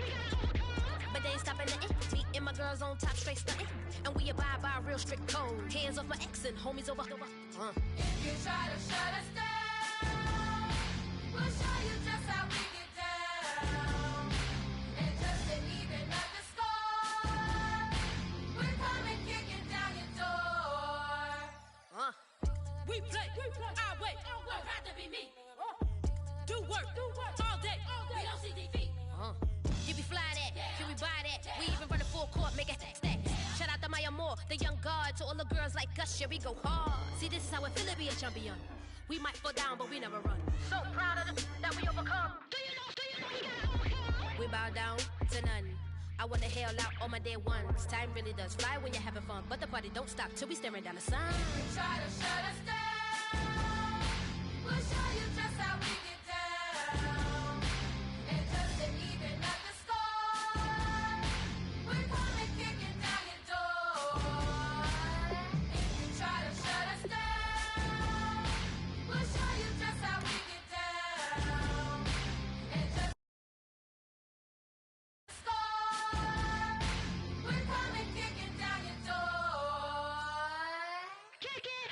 but they ain't stopping nothing. Me and my girls on top, straight stunting. And we abide by a real strict code. Hands off my ex and homies over. If you try to shut us down, we'll show you just how we get down. And just to even up the score, we're coming kicking down your door. We play our way. Don't have to be me. Do work all day. We don't see defeat. You be fly that, can we buy that? We even run a full court, make it stack. Shout out to Maya Moore, the young guard, to all the girls like us, yeah, we go hard. See, this is how it feel to be a champion. We might fall down, but we never run. So proud of the that we overcome. Do you know we gotta overcome? We bow down to none. I wanna hail out all my day ones. Time really does fly when you're having fun, but the party don't stop till we staring down the sun. You try to shut us down, we'll show you just how we get down. And just to even up the score, we're coming kicking down your door. If you try to shut us down, we'll show you just how we get down. And just score, we're coming kicking down your door. Kick it!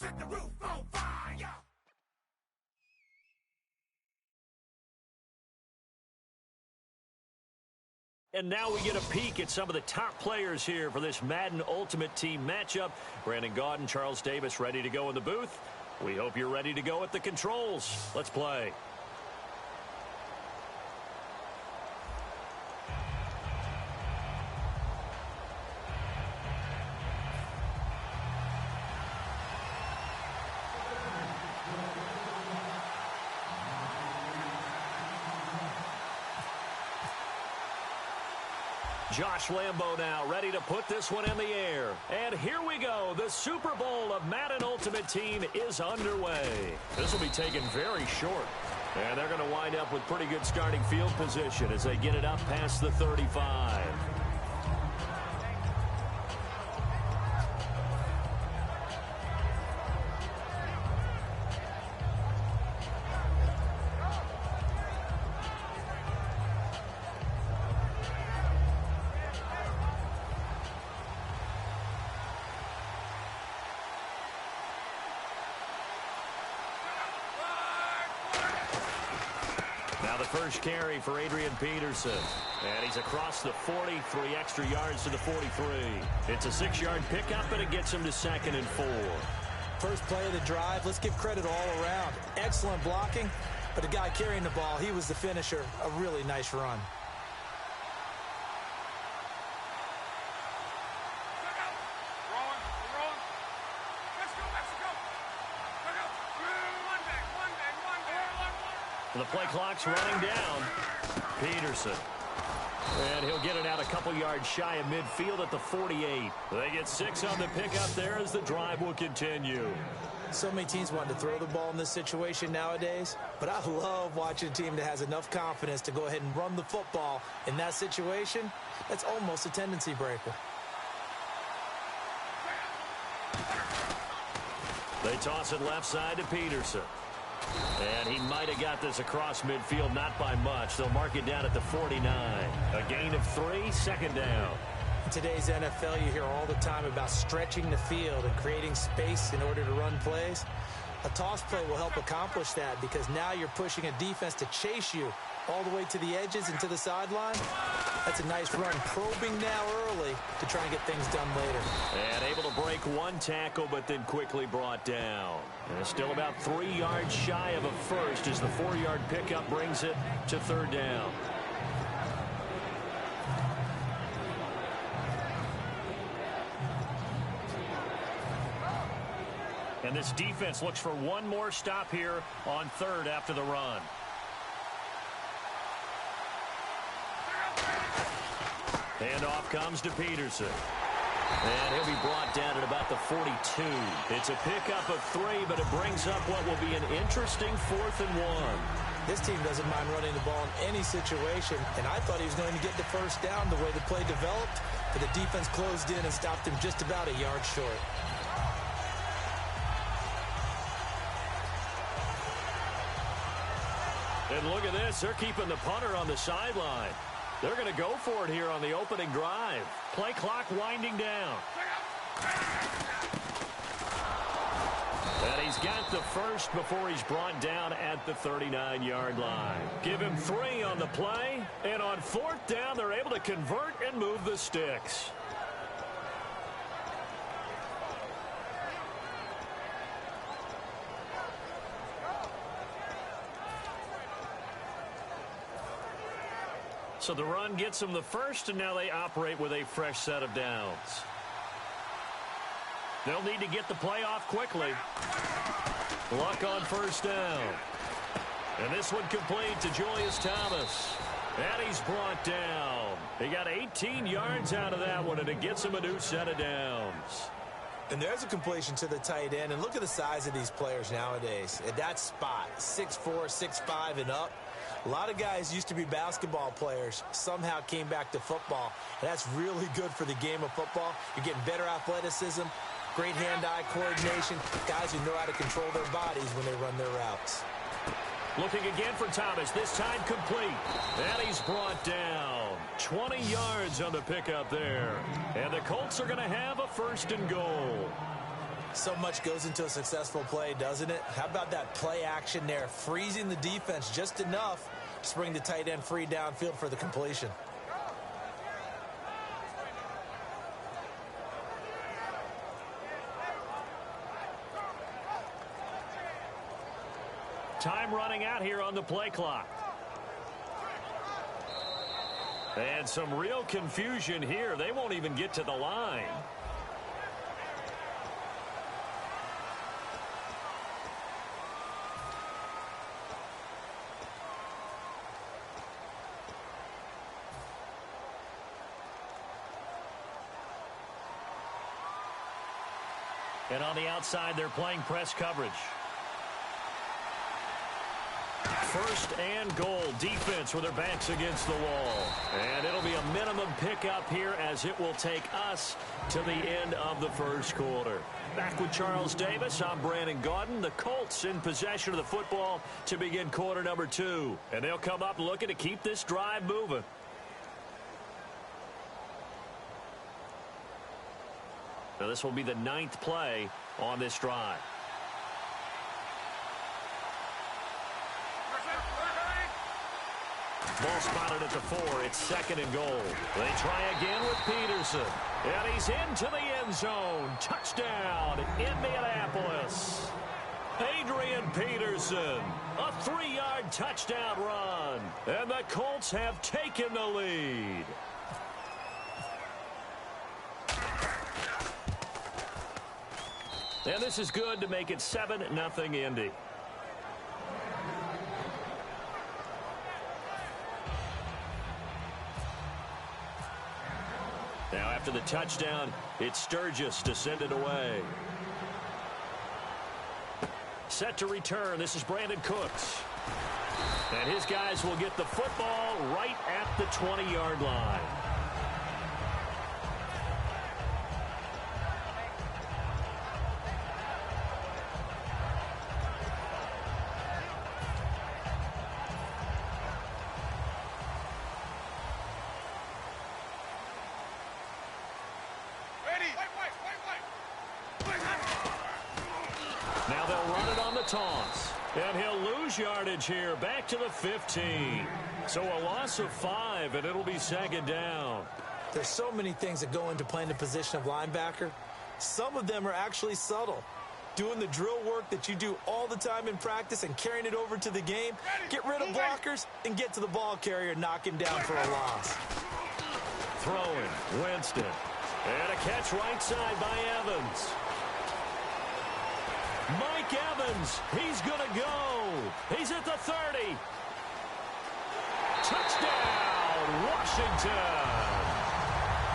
set the roof on fire. And now we get a peek at some of the top players here for this Madden Ultimate Team matchup. Brandon Gaudin, Charles Davis ready to go in the booth. We hope you're ready to go at the controls. Let's play. Josh Lambo now ready to put this one in the air. And here we go. The Super Bowl of Madden Ultimate Team is underway. This will be taken very short. And they're going to wind up with pretty good starting field position as they get it up past the 35. First carry for Adrian Peterson. And he's across the 40, 3 extra yards to the 43. It's a 6-yard pickup, and it gets him to 2nd and 4. First play of the drive, let's give credit all around. Excellent blocking, but the guy carrying the ball, he was the finisher. A really nice run. The play clock's running down. Peterson. And he'll get it out a couple yards shy of midfield at the 48. They get 6 on the pickup there as the drive will continue. So many teams want to throw the ball in this situation nowadays, but I love watching a team that has enough confidence to go ahead and run the football. In that situation, that's almost a tendency breaker. They toss it left side to Peterson. And he might have got this across midfield, not by much. They'll mark it down at the 49. A gain of 3, 2nd down. In today's NFL, you hear all the time about stretching the field and creating space in order to run plays. A toss play will help accomplish that because now you're pushing a defense to chase you all the way to the edges and to the sideline. That's a nice run, probing now early to try and get things done later. And able to break 1 tackle, but then quickly brought down. And still about 3 yards shy of a first as the 4-yard pickup brings it to 3rd down. And this defense looks for one more stop here on 3rd after the run. Handoff comes to Peterson. And he'll be brought down at about the 42. It's a pickup of 3, but it brings up what will be an interesting 4th and 1. This team doesn't mind running the ball in any situation, and I thought he was going to get the first down the way the play developed, but the defense closed in and stopped him just about a yard short. And look at this. They're keeping the punter on the sideline. They're going to go for it here on the opening drive. Play clock winding down. And he's got the first before he's brought down at the 39-yard line. Give him 3 on the play. And on 4th down, they're able to convert and move the sticks. So the run gets them the first, and now they operate with a fresh set of downs. They'll need to get the play off quickly. Luck on 1st down. And this one complete to Julius Thomas. And he's brought down. He got 18 yards out of that one, and it gets him a new set of downs. And there's a completion to the tight end. And look at the size of these players nowadays. At that spot, 6'4", 6'5", and up. A lot of guys used to be basketball players, somehow came back to football. And that's really good for the game of football. You're getting better athleticism, great hand-eye coordination, guys who know how to control their bodies when they run their routes. Looking again for Thomas, this time complete. And he's brought down. 20 yards on the pickup there. And the Colts are going to have a 1st and goal. So much goes into a successful play, doesn't it? How about that play action there, freezing the defense just enough to bring the tight end free downfield for the completion. Time running out here on the play clock. And some real confusion here. They won't even get to the line. And on the outside, they're playing press coverage. First and goal, defense with their backs against the wall. And it'll be a minimum pickup here as it will take us to the end of the first quarter. Back with Charles Davis, I'm Brandon Gaudin. The Colts in possession of the football to begin quarter number 2. And they'll come up looking to keep this drive moving. Now this will be the 9th play on this drive. Ball spotted at the 4. It's 2nd and goal. They try again with Peterson. And he's into the end zone. Touchdown, Indianapolis. Adrian Peterson, a 3-yard touchdown run. And the Colts have taken the lead. And this is good to make it 7-0 Indy. Now after the touchdown, it's Sturgis to send it away. Set to return. This is Brandon Cooks. And his guys will get the football right at the 20-yard line. Now they'll run it on the toss. And he'll lose yardage here, back to the 15. So a loss of 5, and it'll be 2nd down. There's so many things that go into playing the position of linebacker. Some of them are actually subtle. Doing the drill work that you do all the time in practice and carrying it over to the game. Get rid of blockers and get to the ball carrier and knock him down for a loss. Throwing, Winston. And a catch right side by Evans. Mike Evans, he's going to go. He's at the 30. Touchdown, Washington.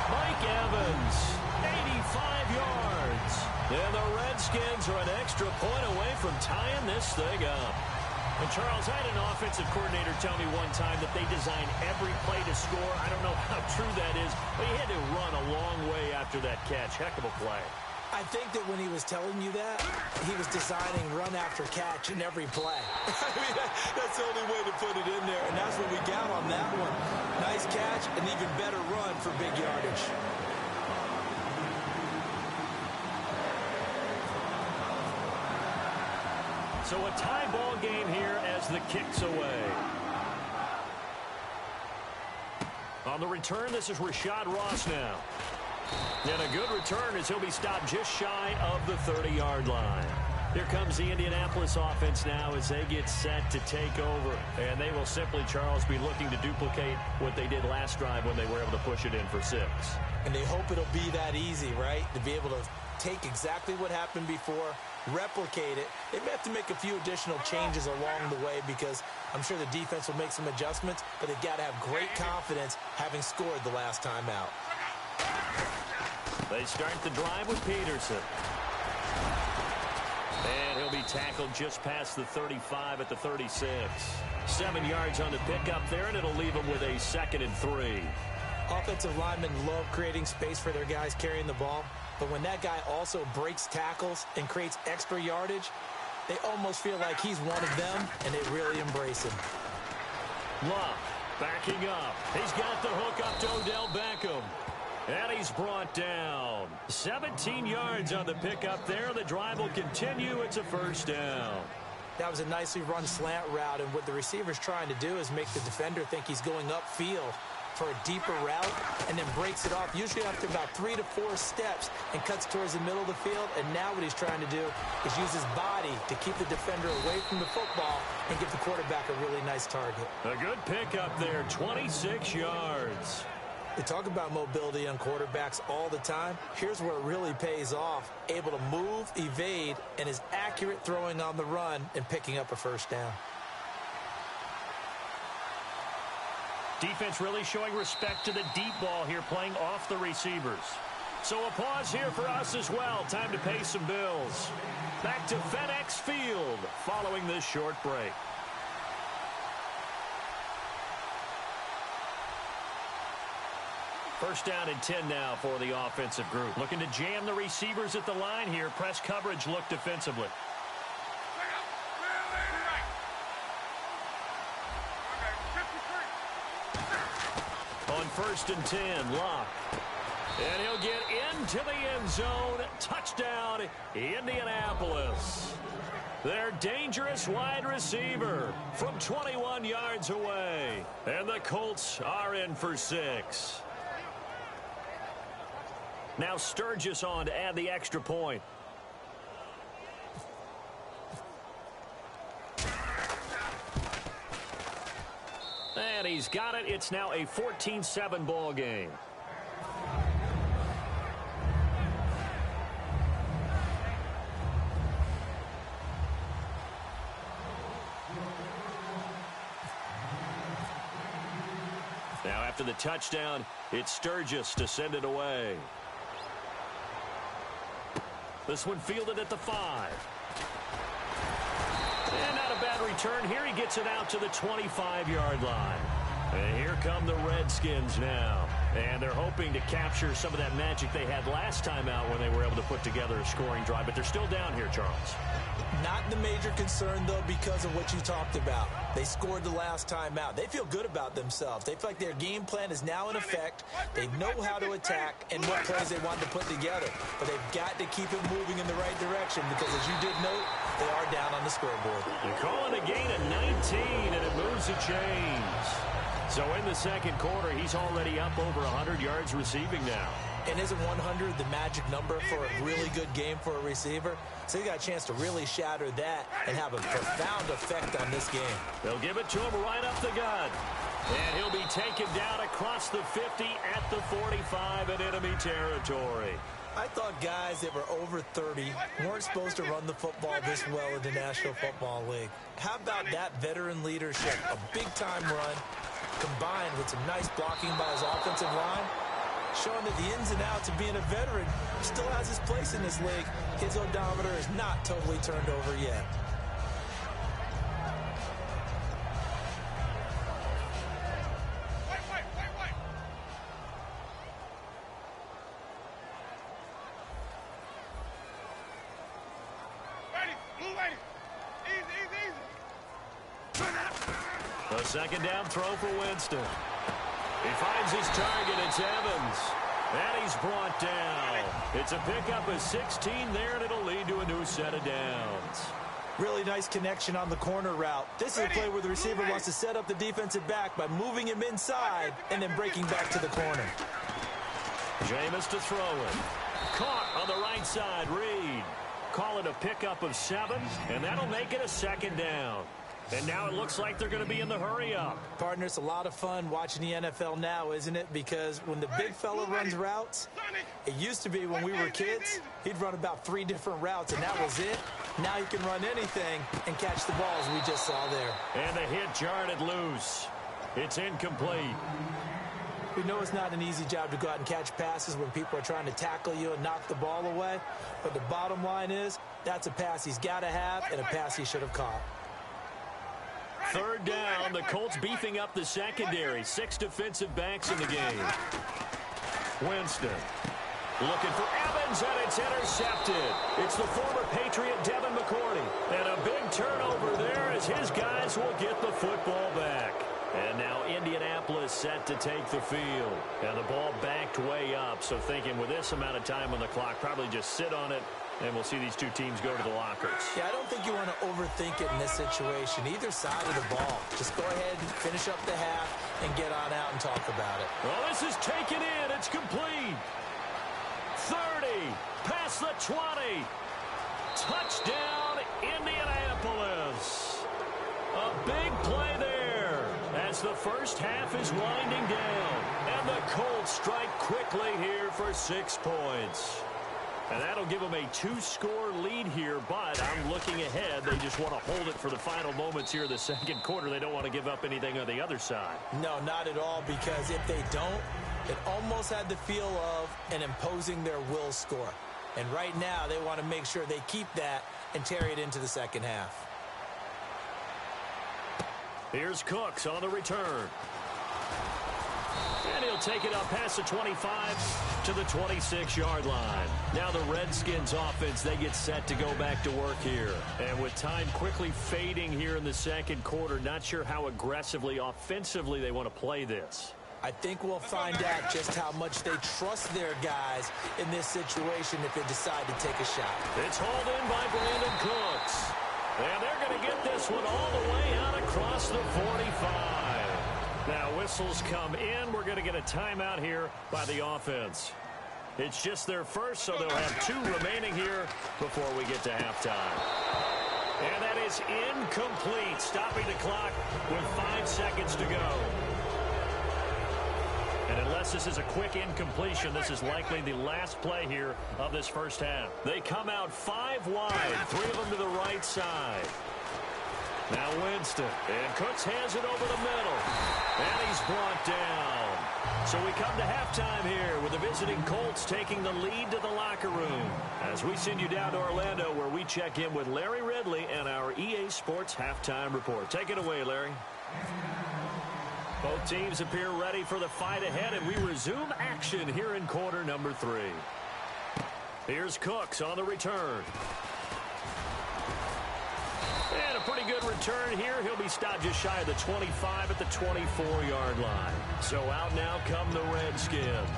Mike Evans, 85 yards. And the Redskins are an extra point away from tying this thing up. And Charles, I had an offensive coordinator tell me one time that they design every play to score. I don't know how true that is, but he had to run a long way after that catch. Heck of a play. I think that when he was telling you that, he was designing run after catch in every play. I mean, that's the only way to put it in there, and that's what we got on that one. Nice catch, an even better run for big yardage. So a tie ball game here as the kick's away. On the return, this is Rashad Ross now. And a good return as he'll be stopped just shy of the 30-yard line. Here comes the Indianapolis offense now as they get set to take over. And they will simply, Charles, be looking to duplicate what they did last drive when they were able to push it in for 6. And they hope it'll be that easy, right? To be able to take exactly what happened before, replicate it. They may have to make a few additional changes along the way because I'm sure the defense will make some adjustments, but they've got to have great confidence having scored the last time out. They start the drive with Peterson. And he'll be tackled just past the 35 at the 36. 7 yards on the pickup there, and it'll leave him with a 2nd and 3. Offensive linemen love creating space for their guys carrying the ball, but when that guy also breaks tackles and creates extra yardage, they almost feel like he's one of them, and they really embrace him. Love backing up. He's got the hook up to Odell Beckham. And he's brought down. 17 yards on the pickup there. The drive will continue. It's a first down. That was a nicely run slant route, and what the receiver's trying to do is make the defender think he's going upfield for a deeper route and then breaks it off, usually after about 3 to 4 steps, and cuts towards the middle of the field. And now what he's trying to do is use his body to keep the defender away from the football and give the quarterback a really nice target. A good pickup there, 26 yards. We talk about mobility on quarterbacks all the time. Here's where it really pays off. Able to move, evade, and is accurate throwing on the run and picking up a first down. Defense really showing respect to the deep ball here, playing off the receivers. So a pause here for us as well. Time to pay some bills. Back to FedEx Field following this short break. First down and 10 now for the offensive group. Looking to jam the receivers at the line here. Press coverage look defensively. On first and 10, Locke. And he'll get into the end zone. Touchdown, Indianapolis. Their dangerous wide receiver from 21 yards away. And the Colts are in for 6. Now Sturgis on to add the extra point. And he's got it. It's now a 14-7 ball game. Now after the touchdown, it's Sturgis to send it away. This one fielded at the 5. And not a bad return here. He gets it out to the 25-yard line. And here come the Redskins now. And they're hoping to capture some of that magic they had last time out when they were able to put together a scoring drive. But they're still down here, Charles. Not the major concern, though, because of what you talked about. They scored the last time out. They feel good about themselves. They feel like their game plan is now in effect. They know how to attack and what plays they want to put together. But they've got to keep it moving in the right direction because, as you did note, they are down on the scoreboard. They're calling a gain of 19, and it moves the chains. So in the second quarter, he's already up over 100 yards receiving now. And isn't 100 the magic number for a really good game for a receiver? So he got a chance to really shatter that and have a profound effect on this game. They'll give it to him right up the gut. And he'll be taken down across the 50 at the 45 in enemy territory. I thought guys that were over 30 weren't supposed to run the football this well in the National Football League. How about that veteran leadership? A big-time run combined with some nice blocking by his offensive line, showing that the ins and outs of being a veteran still has his place in this league. His odometer is not totally turned over yet. A second down throw for Winston. He finds his target. It's Evans. And he's brought down. It's a pickup of 16 there, and it'll lead to a new set of downs. Really nice connection on the corner route. This is a play where the receiver wants to set up the defensive back by moving him inside and then breaking back to the corner. Jameis to throw it. Caught on the right side. Reed. Call it a pickup of 7, and that'll make it a second down. And now it looks like they're going to be in the hurry-up. Partner, it's a lot of fun watching the NFL now, isn't it? Because when the big fella runs routes, it used to be when we were kids, he'd run about 3 different routes, and that was it. Now he can run anything and catch the balls we just saw there. And the hit jarred it loose. It's incomplete. We know it's not an easy job to go out and catch passes when people are trying to tackle you and knock the ball away. But the bottom line is, that's a pass he's got to have and a pass he should have caught. Third down, the Colts beefing up the secondary. 6 defensive backs in the game. Winston looking for Evans, and it's intercepted. It's the former Patriot Devin McCourty. And a big turnover there as his guys will get the football back. And now Indianapolis set to take the field. And the ball backed way up. So thinking with this amount of time on the clock, probably just sit on it, and we'll see these two teams go to the lockers. Yeah, I don't think you want to overthink it in this situation. Either side of the ball. Just go ahead and finish up the half and get on out and talk about it. Well, this is taken in. It's complete. 30. Past the 20. Touchdown, Indianapolis. A big play there as the first half is winding down. And the Colts strike quickly here for 6 points. And that'll give them a 2-score lead here, but I'm looking ahead. They just want to hold it for the final moments here in the second quarter. They don't want to give up anything on the other side. No, not at all, because if they don't, it almost had the feel of an imposing their will score. And right now, they want to make sure they keep that and carry it into the second half. Here's Cooks on the return. And he'll take it up past the 25 to the 26-yard line. Now the Redskins offense, they get set to go back to work here. And with time quickly fading here in the second quarter, not sure how aggressively, offensively they want to play this. I think we'll find out just how much they trust their guys in this situation if they decide to take a shot. It's hauled in by Brandon Cooks. And they're going to get this one all the way out across the 45. Now whistles come in. We're going to get a timeout here by the offense. It's just their first, so they'll have 2 remaining here before we get to halftime. And that is incomplete, stopping the clock with 5 seconds to go. And unless this is a quick incompletion, this is likely the last play here of this first half. They come out 5 wide, 3 of them to the right side. Now Winston, and Cooks hands it over the middle, and he's brought down. So we come to halftime here with the visiting Colts taking the lead to the locker room as we send you down to Orlando where we check in with Larry Ridley and our EA Sports Halftime Report. Take it away, Larry. Both teams appear ready for the fight ahead, and we resume action here in quarter number 3. Here's Cooks on the return. And a pretty good return here. He'll be stopped just shy of the 25 at the 24-yard line. So out now come the Redskins.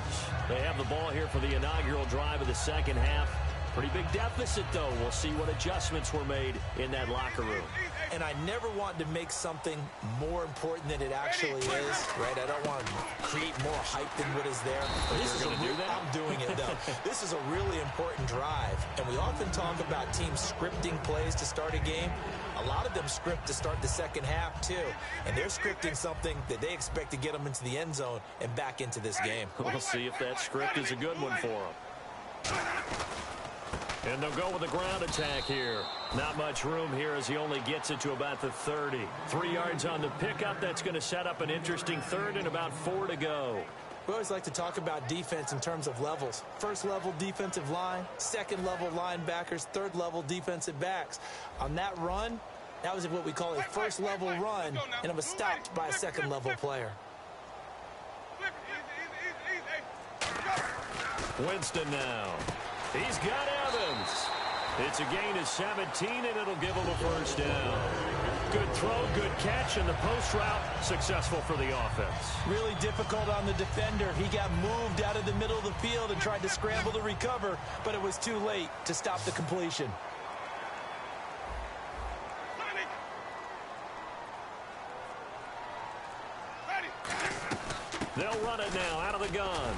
They have the ball here for the inaugural drive of the second half. Pretty big deficit, though. We'll see what adjustments were made in that locker room. And I never want to make something more important than it actually is, right? I don't want to create more hype than what is there. But this is I'm doing it, though. This is a really important drive. And we often talk about teams scripting plays to start a game. A lot of them script to start the second half, too. And they're scripting something that they expect to get them into the end zone and back into this game. We'll see if that script is a good one for them. And they'll go with the ground attack here. Not much room here as he only gets it to about the 30. 3 yards on the pickup. That's going to set up an interesting third and about 4 to go. We always like to talk about defense in terms of levels. First level defensive line, second level linebackers, third level defensive backs. On that run, that was what we call a first level run, and it was stopped by a second level player. Winston now. He's got Evans. It's a gain of 17, and it'll give him a first down. Good throw, good catch, and the post route successful for the offense. Really difficult on the defender. He got moved out of the middle of the field and tried to scramble to recover, but it was too late to stop the completion. They'll run it now out of the gun.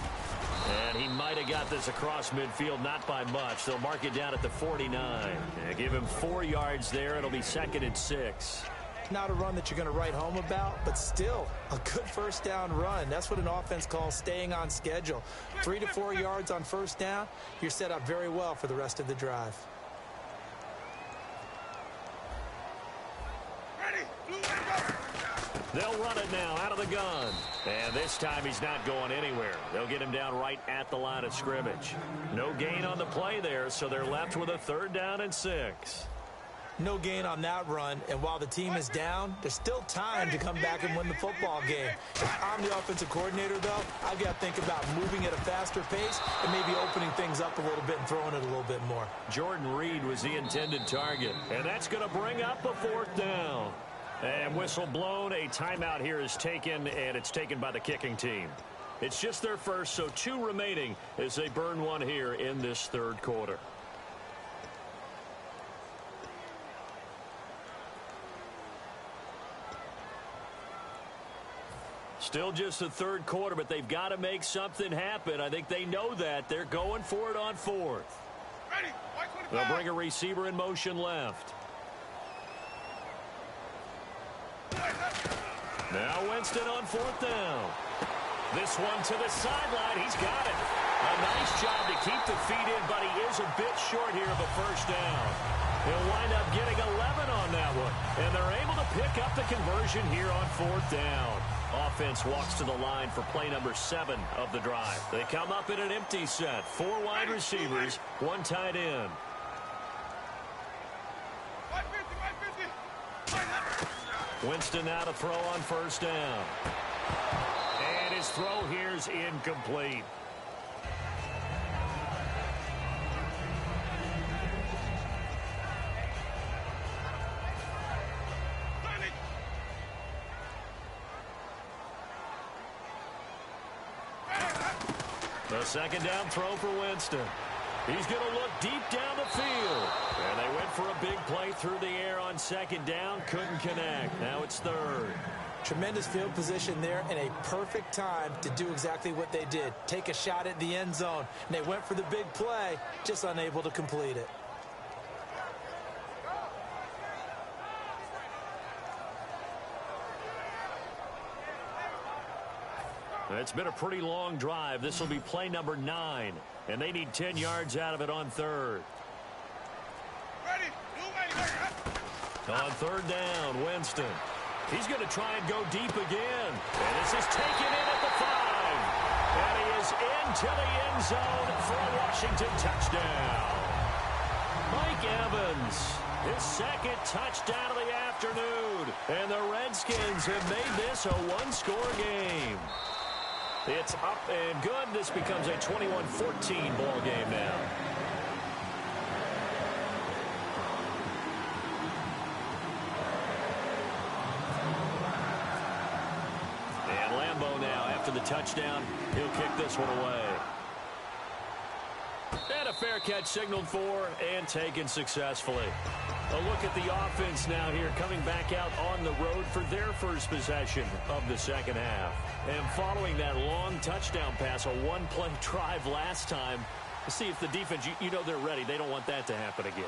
And he might have got this across midfield, not by much. They'll mark it down at the 49. And give him 4 yards there. It'll be 2nd and 6. Not a run that you're going to write home about, but still a good first down run. That's what an offense calls staying on schedule. 3 to 4 yards on first down, you're set up very well for the rest of the drive. They'll run it now out of the gun. And this time he's not going anywhere. They'll get him down right at the line of scrimmage. No gain on the play there, so they're left with a 3rd down and 6. No gain on that run, and while the team is down, there's still time to come back and win the football game. If I'm the offensive coordinator, though, I've got to think about moving at a faster pace and maybe opening things up a little bit and throwing it a little bit more. Jordan Reed was the intended target, and that's going to bring up a 4th down. And whistle blown. A timeout here is taken, and it's taken by the kicking team. It's just their first, so 2 remaining as they burn one here in this third quarter. Still just the third quarter, but they've got to make something happen. I think they know that. They're going for it on 4th. They'll bring a receiver in motion left. Now Winston on 4th down. This one to the sideline. He's got it. A nice job to keep the feet in, but he is a bit short here of a first down. He'll wind up getting 11 on that one, and they're able to pick up the conversion here on 4th down. Offense walks to the line for play number 7 of the drive. They come up in an empty set. 4 wide receivers, 1 tight end. Winston now to throw on first down. And his throw here is incomplete. The second down throw for Winston. He's going to look deep down the field. And they went for a big play through the air on second down. Couldn't connect. Now it's third. Tremendous field position there and a perfect time to do exactly what they did. Take a shot at the end zone. And they went for the big play, just unable to complete it. It's been a pretty long drive. This will be play number 9. And they need 10 yards out of it on third. On third down, Winston. He's going to try and go deep again. And this is taken in at the 5. And he is into the end zone for a Washington touchdown. Mike Evans, his second touchdown of the afternoon. And the Redskins have made this a one-score game. It's up and good. This becomes a 21-14 ball game now. And Lambeau now, after the touchdown, he'll kick this one away. And a fair catch signaled for and taken successfully. A look at the offense now here, coming back out on the road for their first possession of the second half. And following that long touchdown pass, a one-play drive last time, to see if the defense, you know they're ready. They don't want that to happen again.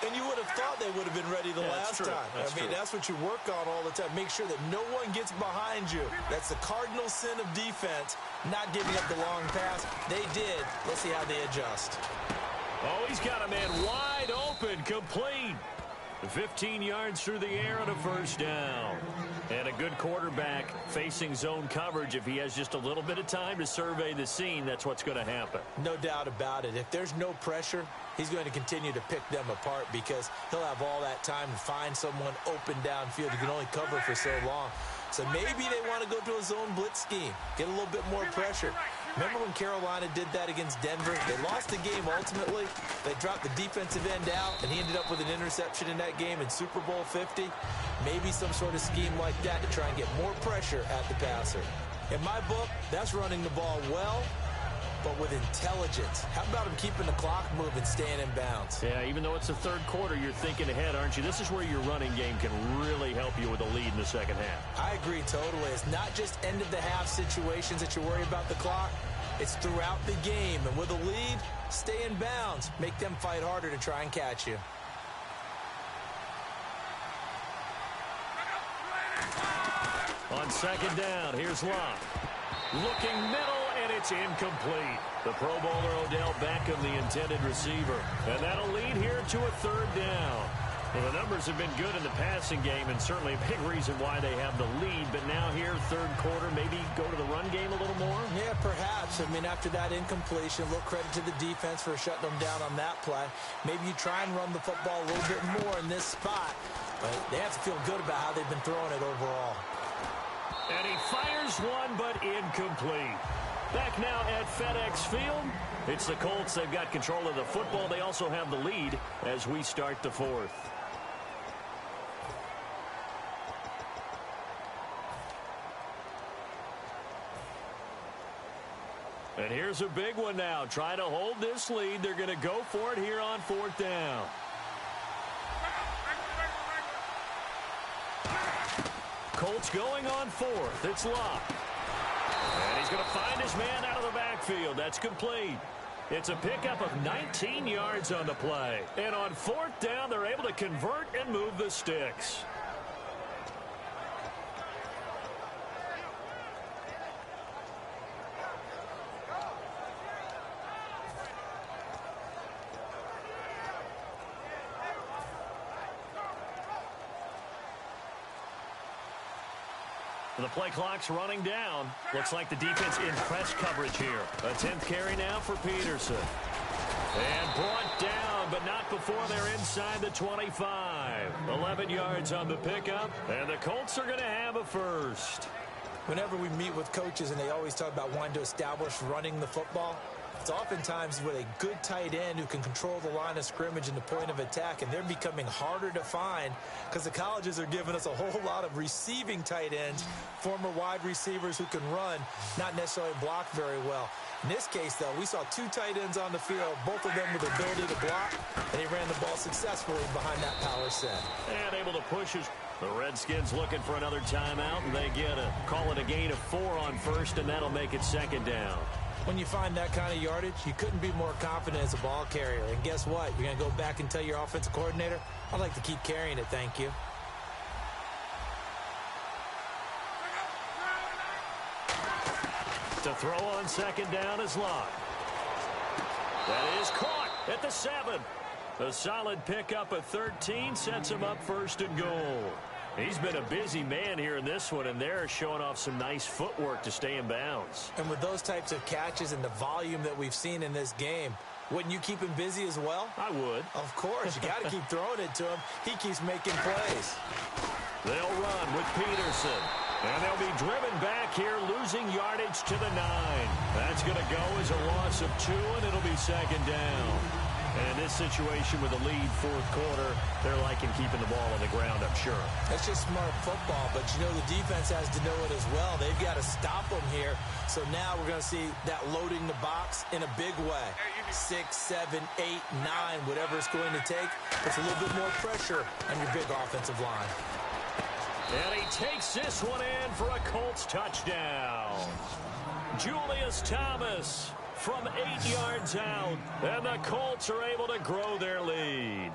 And you would have thought they would have been ready the last time. I mean, that's what you work on all the time. Make sure that no one gets behind you. That's the cardinal sin of defense, not giving up the long pass. They did. Let's see how they adjust. Oh, he's got a man wide open, complete. 15 yards through the air and a first down. And a good quarterback facing zone coverage. If he has just a little bit of time to survey the scene, that's what's going to happen. No doubt about it. If there's no pressure, he's going to continue to pick them apart because he'll have all that time to find someone open downfield. You can only cover for so long. So maybe they want to go to a zone blitz scheme, get a little bit more pressure. Remember when Carolina did that against Denver? They lost the game ultimately. They dropped the defensive end out, and he ended up with an interception in that game in Super Bowl 50. Maybe some sort of scheme like that to try and get more pressure at the passer. In my book, that's running the ball well, but with intelligence. How about him keeping the clock moving, staying in bounds? Yeah, even though it's the third quarter, you're thinking ahead, aren't you? This is where your running game can really help you with a lead in the second half. I agree totally. It's not just end-of-the-half situations that you worry about the clock. It's throughout the game. And with a lead, stay in bounds. Make them fight harder to try and catch you. On second down, here's Locke. Looking middle, and it's incomplete. The Pro Bowler Odell Beckham, the intended receiver. And that'll lead here to a third down. Well, the numbers have been good in the passing game, and certainly a big reason why they have the lead. But now here, third quarter, maybe go to the run game a little more? Yeah, perhaps. I mean, after that incompletion, a little credit to the defense for shutting them down on that play. Maybe you try and run the football a little bit more in this spot. But they have to feel good about how they've been throwing it overall. And he fires one, but incomplete. Back now at FedEx Field. It's the Colts. They've got control of the football. They also have the lead as we start the fourth. And here's a big one now. Trying to hold this lead. They're going to go for it here on 4th down. Colts going on 4th. It's Locke. And he's going to find his man out of the backfield. That's complete. It's a pickup of 19 yards on the play. And on 4th down, they're able to convert and move the sticks. The play clock's running down. Looks like the defense in press coverage here. A 10th carry now for Peterson. And brought down, but not before they're inside the 25. 11 yards on the pickup, and the Colts are going to have a first. Whenever we meet with coaches and they always talk about wanting to establish running the football, it's oftentimes with a good tight end who can control the line of scrimmage and the point of attack, and they're becoming harder to find because the colleges are giving us a whole lot of receiving tight ends, former wide receivers who can run, not necessarily block very well. In this case, though, we saw 2 tight ends on the field, both of them with the ability to block, and he ran the ball successfully behind that power set. And able to push his... The Redskins looking for another timeout, and they get call it a gain of 4 on 1st, and that'll make it 2nd down. When you find that kind of yardage, you couldn't be more confident as a ball carrier. And guess what? You're going to go back and tell your offensive coordinator, I'd like to keep carrying it, thank you. To throw on 2nd down is Locke. That is caught at the 7. A solid pickup of 13 sets him up 1st and goal. He's been a busy man here in this one, and they're showing off some nice footwork to stay in bounds. And with those types of catches and the volume that we've seen in this game, wouldn't you keep him busy as well? I would. Of course. You got to keep throwing it to him. He keeps making plays. They'll run with Peterson. And they'll be driven back here, losing yardage to the 9. That's going to go as a loss of 2, and it'll be 2nd down. And in this situation with a lead 4th quarter, they're liking keeping the ball on the ground, I'm sure. That's just smart football, but you know the defense has to know it as well. They've got to stop them here. So now we're going to see that loading the box in a big way. 6, 7, 8, 9, whatever it's going to take. Puts a little bit more pressure on your big offensive line. And he takes this one in for a Colts touchdown. Julius Thomas from 8 yards out, and the Colts are able to grow their lead.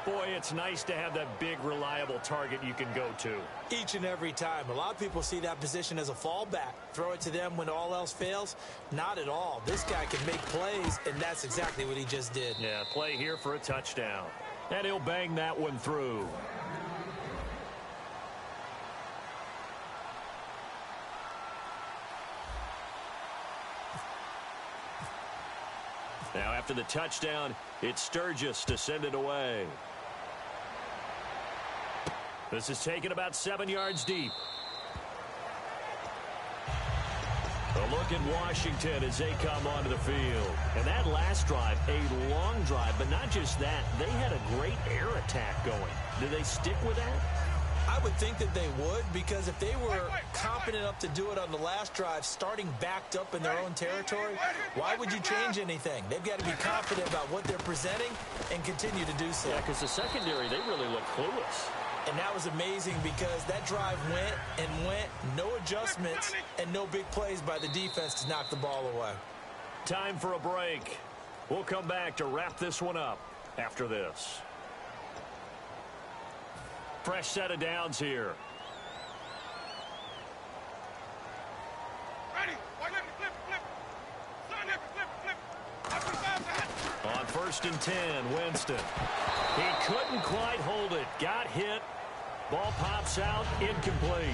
Boy, it's nice to have that big, reliable target you can go to. Each and every time. A lot of people see that position as a fallback. Throw it to them when all else fails. Not at all. This guy can make plays, and that's exactly what he just did. Yeah, play here for a touchdown. And he'll bang that one through. Now, after the touchdown, it's Sturgis to send it away. This is taken about 7 yards deep. A look at Washington as they come onto the field. And that last drive, a long drive, but not just that. They had a great air attack going. Do they stick with that? I would think that they would, because if they were confident enough to do it on the last drive, starting backed up in their own territory, why would you change anything? They've got to be confident about what they're presenting and continue to do so. Yeah, because the secondary, they really look clueless. And that was amazing because that drive went and went, no adjustments, and no big plays by the defense to knock the ball away. Time for a break. We'll come back to wrap this one up after this. Fresh set of downs here. On 1st and 10, Winston. He couldn't quite hold it. Got hit. Ball pops out, incomplete.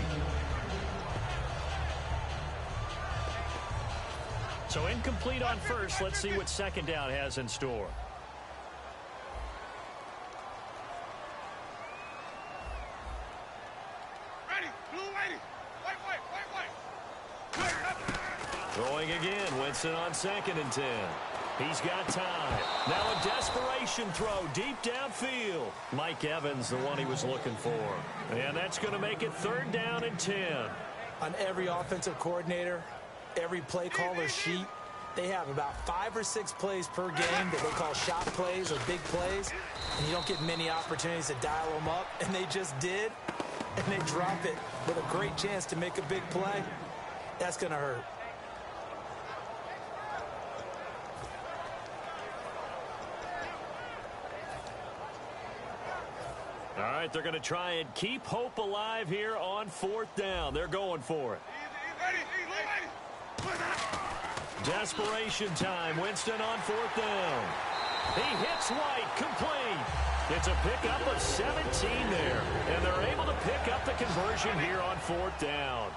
So incomplete on 1st. Let's see what 2nd down has in store. Throwing again, Winston on 2nd and 10. He's got time. Now a desperation throw deep downfield. Mike Evans, the one he was looking for. And that's going to make it 3rd down and 10. On every offensive coordinator, every play caller sheet, they have about 5 or 6 plays per game that they call shot plays or big plays, and you don't get many opportunities to dial them up, and they just did, and they drop it with a great chance to make a big play. That's going to hurt. All right, they're going to try and keep hope alive here on 4th down. They're going for it. Desperation time. Winston on 4th down. He hits White, complete. It's a pickup of 17 there, and they're able to pick up the conversion here on 4th down.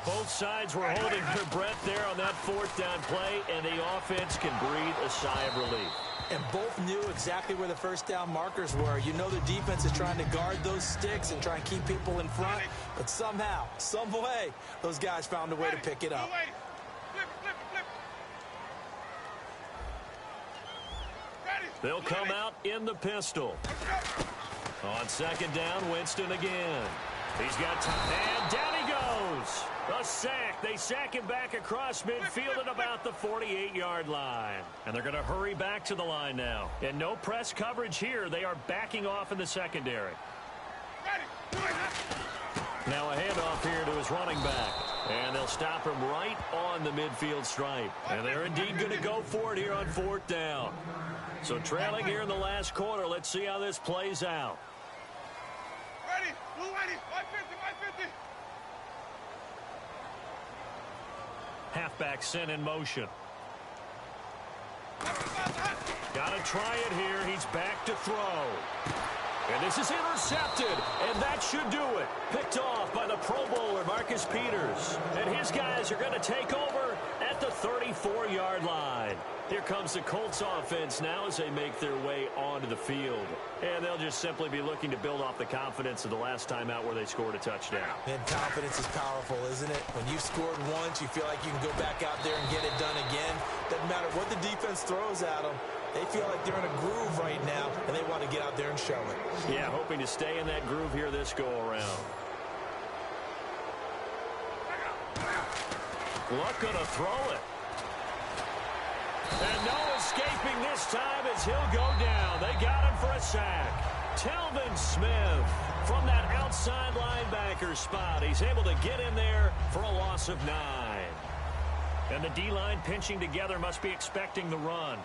Both sides were holding their breath there on that 4th down play, and the offense can breathe a sigh of relief. And both knew exactly where the first down markers were. You know the defense is trying to guard those sticks and try and keep people in front, but somehow, some way, those guys found a way to pick it up. They'll come out in the pistol. On 2nd down, Winston again. He's got time, and down he goes. A sack. They sack him back across midfield at about the 48-yard line. And they're going to hurry back to the line now. And no press coverage here. They are backing off in the secondary. Now a handoff here to his running back. And they'll stop him right on the midfield stripe. And they're indeed going to go for it here on 4th down. So trailing here in the last quarter. Let's see how this plays out. Ready, blue ready, 550. Halfback sent in motion. Got to try it here. He's back to throw. And this is intercepted, and that should do it. Picked off by the Pro Bowler, Marcus Peters. And his guys are going to take over at the 34-yard line. Here comes the Colts offense now as they make their way onto the field. And they'll just simply be looking to build off the confidence of the last time out where they scored a touchdown. And confidence is powerful, isn't it? When you've scored once, you feel like you can go back out there and get it done again. Doesn't matter what the defense throws at them. They feel like they're in a groove right now, and they want to get out there and show it. Yeah, hoping to stay in that groove here this go-around. Luck going to throw it. And no escaping this time as he'll go down. They got him for a sack. Telvin Smith from that outside linebacker spot. He's able to get in there for a loss of 9. And the D-line pinching together must be expecting the run.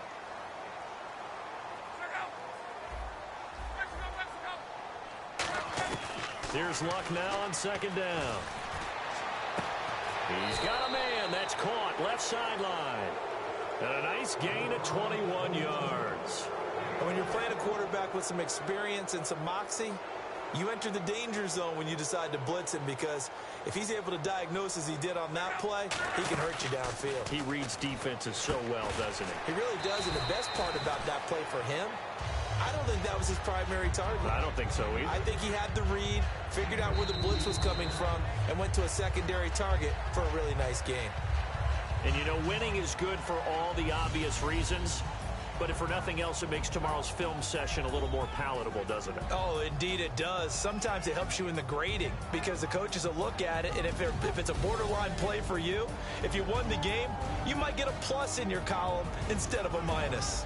Here's Luck now on 2nd down. He's got a man that's caught left sideline. And a nice gain of 21 yards. And when you're playing a quarterback with some experience and some moxie, you enter the danger zone when you decide to blitz him, because if he's able to diagnose as he did on that play, he can hurt you downfield. He reads defenses so well, doesn't he? He really does, and the best part about that play for him, I don't think that was his primary target. I don't think so either. I think he had the read, figured out where the blitz was coming from, and went to a secondary target for a really nice game. And, you know, winning is good for all the obvious reasons, but if for nothing else, it makes tomorrow's film session a little more palatable, doesn't it? Oh, indeed it does. Sometimes it helps you in the grading, because the coaches will look at it, and if it's a borderline play for you, if you won the game, you might get a plus in your column instead of a minus.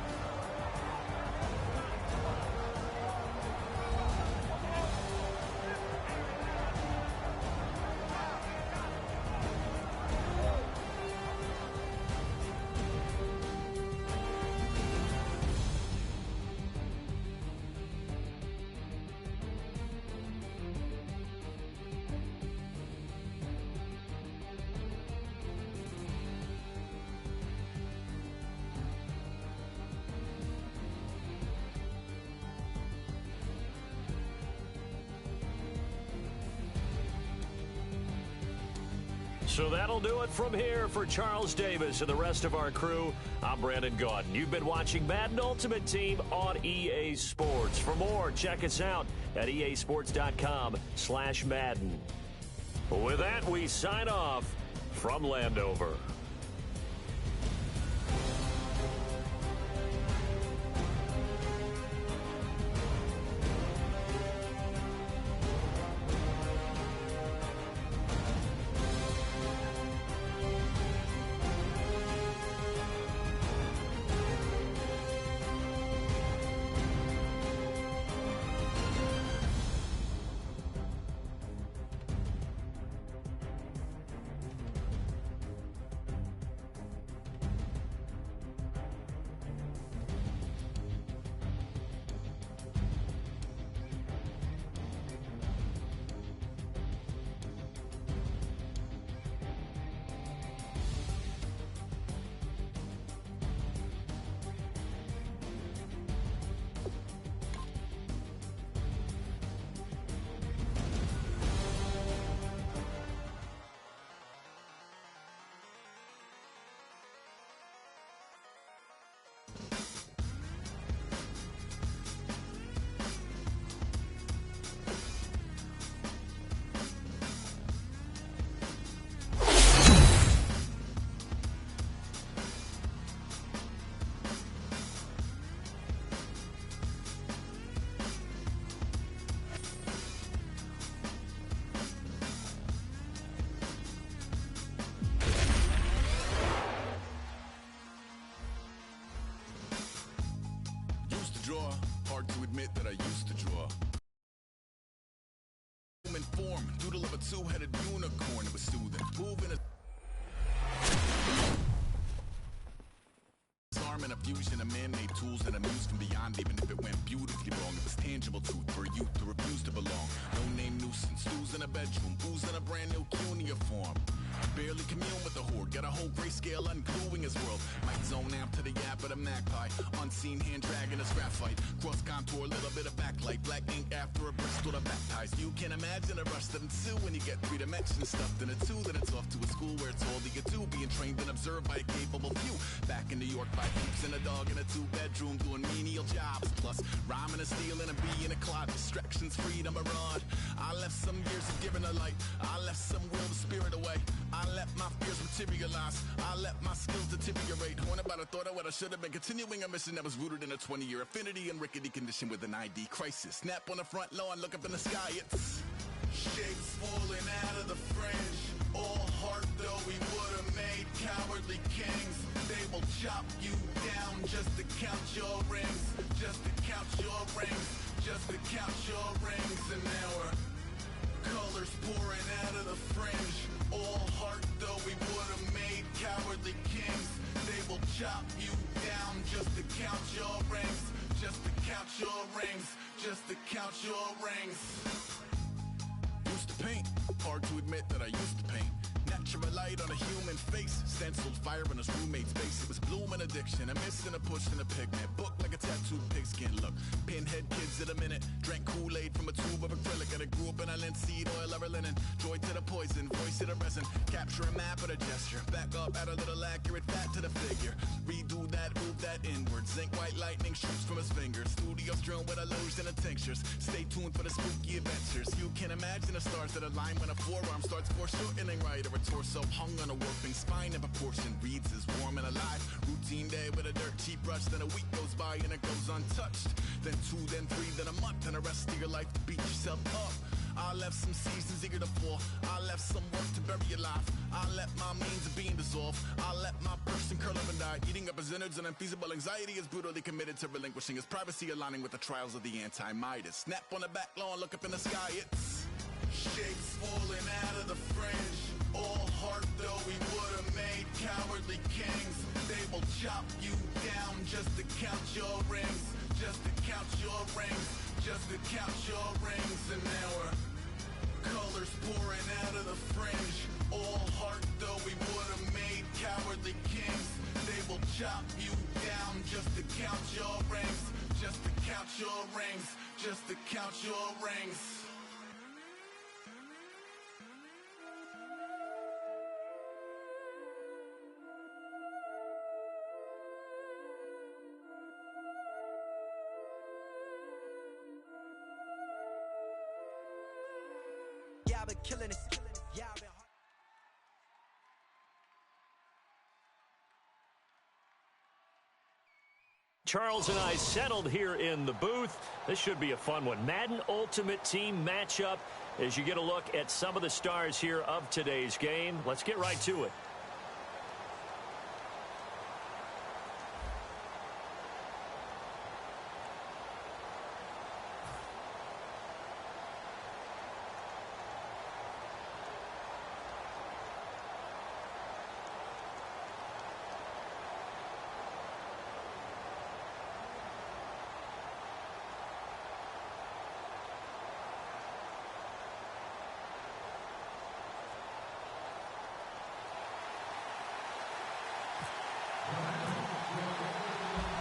So that'll do it from here for Charles Davis and the rest of our crew. I'm Brandon Gaudin. You've been watching Madden Ultimate Team on EA Sports. For more, check us out at easports.com/Madden. With that, we sign off from Landover. to admit that I used to draw. Human form, doodle of a two-headed unicorn. It was soothing, moving a arm and a fusion of man-made tools and a muse from beyond. Even if it went beautifully wrong, it was tangible truth for a youth who refused to belong. No-name nuisance, stews in a bedroom, booze in a brand new cuneiform. Barely commune with the horde, got a whole grayscale ungluing his world. Might zone out to the yap of the magpie, unseen hand dragging his graphite. Cross contour, little bit of backlight, black ink after a Bristol to baptize. You can imagine a rush that ensue when you get 3 dimensions stuffed in a 2. Then it's off to a school where it's all that you do, being trained and observed by a capable few. Back in New York by peeps and a dog in a 2-bedroom doing menial jobs. Plus rhyming and stealing and being a clod, distractions, freedom, a rod. I left some years of giving a light, I left some will the spirit away. I let my fears materialize, I let my skills deteriorate. Horn about a thought of what I should have been, continuing a mission that was rooted in a 20-year affinity and rickety condition with an ID crisis. Snap on the front lawn, look up in the sky, it's shapes falling out of the fringe. All heart though we would have made cowardly kings. They will chop you down just to count your rings, just to count your rings, just to count your rings. And now we're colors pouring out of the fringe. All heart though we would have made cowardly kings. They will chop you down just to count your rings, just to count your rings, just to count your rings. Used to paint, hard to admit that I used to paint. Natural light on a human face, stenciled fire in his roommate's face. It was blooming addiction, a miss and a push and a pigment. Book like a tattooed pigskin look. Pinhead kids in a minute, drank Kool-Aid from a tube of acrylic. And I grew up in a linseed oil of linen. Joy to the poison, voice to the resin. Capture a map of the gesture. Back up, add a little accurate fat to the figure. Redo that, move that inward. Zinc white lightning shoots from his fingers. Studio strewn with illusion and tinctures. Stay tuned for the spooky adventures. You can imagine the stars that align when a forearm starts foreshortening right. Or a torso hung on a warping spine in proportion. Reads as warm and alive. Routine day with a dirt cheap brush. Then a week goes by and it goes untouched. Then 2, then 3, then a month. And the rest of your life to beat yourself up. I left some seasons eager to fall. I left some work to bury your life. I let my means of being dissolved. I let my person curl up and die. Eating up his innards and unfeasible anxiety is brutally committed to relinquishing his privacy, aligning with the trials of the anti-Midas. Snap on the back lawn, look up in the sky. It's shapes falling out of the fringe. All heart though we would have made cowardly kings. They will chop you down just to count your rings, just to count your rings, just to count your rings. And now we're colors pouring out of the fringe. All heart though we would have made cowardly kings. They will chop you down just to count your rings, just to count your rings, just to count your rings. Yeah, I've been killing it. Yeah, I've been. Charles and I settled here in the booth. This should be a fun one. Madden Ultimate Team matchup as you get a look at some of the stars here of today's game. Let's get right to it.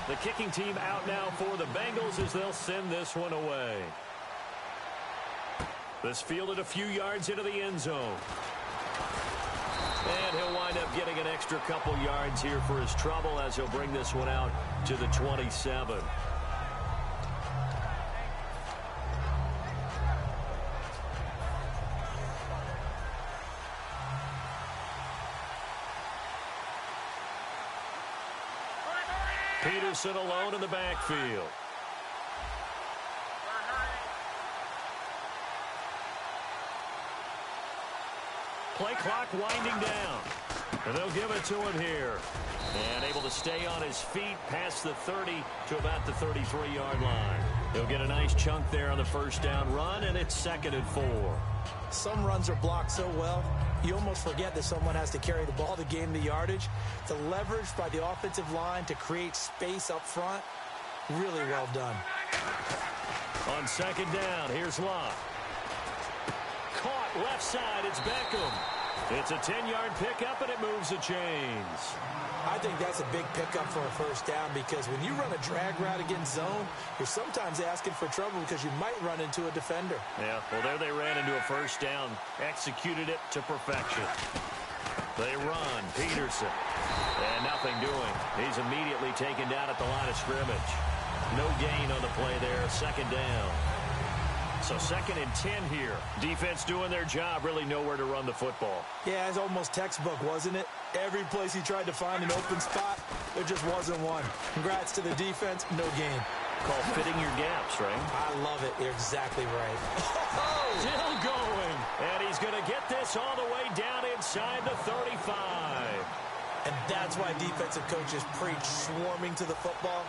The kicking team out now for the Bengals as they'll send this one away. This fielded a few yards into the end zone. And he'll wind up getting an extra couple yards here for his trouble as he'll bring this one out to the 27. Peterson alone in the backfield. Play clock winding down. And they'll give it to him here. And able to stay on his feet past the 30 to about the 33-yard line. He'll get a nice chunk there on the first down run, and it's 2nd and 4. Some runs are blocked so well, you almost forget that someone has to carry the ball to gain the yardage. The leverage by the offensive line to create space up front, really well done. On 2nd down, here's Locke. Caught left side, it's Beckham. It's a 10-yard pickup, and it moves the chains. I think that's a big pickup for a first down because when you run a drag route against zone, you're sometimes asking for trouble because you might run into a defender. Yeah, well, there they ran into a first down, executed it to perfection. They run, Peterson, and nothing doing. He's immediately taken down at the line of scrimmage. No gain on the play there, 2nd down. So 2nd and 10 here. Defense doing their job, really nowhere to run the football. Yeah, it's almost textbook, wasn't it? Every place he tried to find an open spot, there just wasn't one. Congrats to the defense, no gain. Called fitting your gaps, right? I love it. You're exactly right. Still going. And he's going to get this all the way down inside the 35. And that's why defensive coaches preach swarming to the football.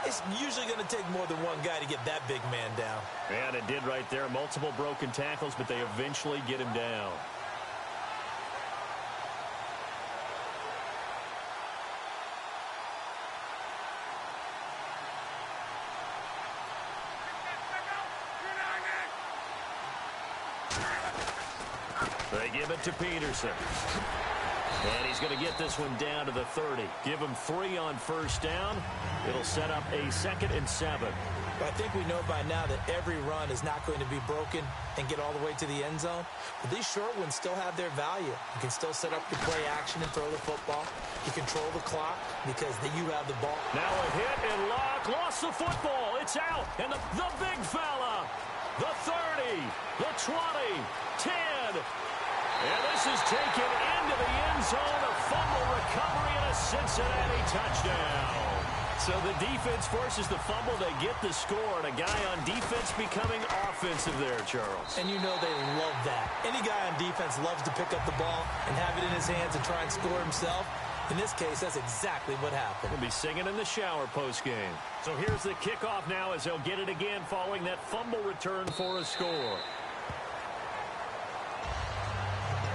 It's usually going to take more than one guy to get that big man down. And it did right there. Multiple broken tackles, but they eventually get him down. They give it to Peterson. And he's going to get this one down to the 30. Give him 3 on first down. It'll set up a 2nd and 7. But I think we know by now that every run is not going to be broken and get all the way to the end zone. But these short ones still have their value. You can still set up your play action and throw the football. You control the clock because then you have the ball. Now a hit and Locke lost the football. It's out. And the big fella. The 30, the 20, 10. And this is taken into the end zone. A fumble recovery and a Cincinnati touchdown. So the defense forces the fumble. They get the score. And a guy on defense becoming offensive there, Charles. And you know they love that. Any guy on defense loves to pick up the ball and have it in his hands and try and score himself. In this case, that's exactly what happened. He'll be singing in the shower postgame. So here's the kickoff now as they'll get it again following that fumble return for a score.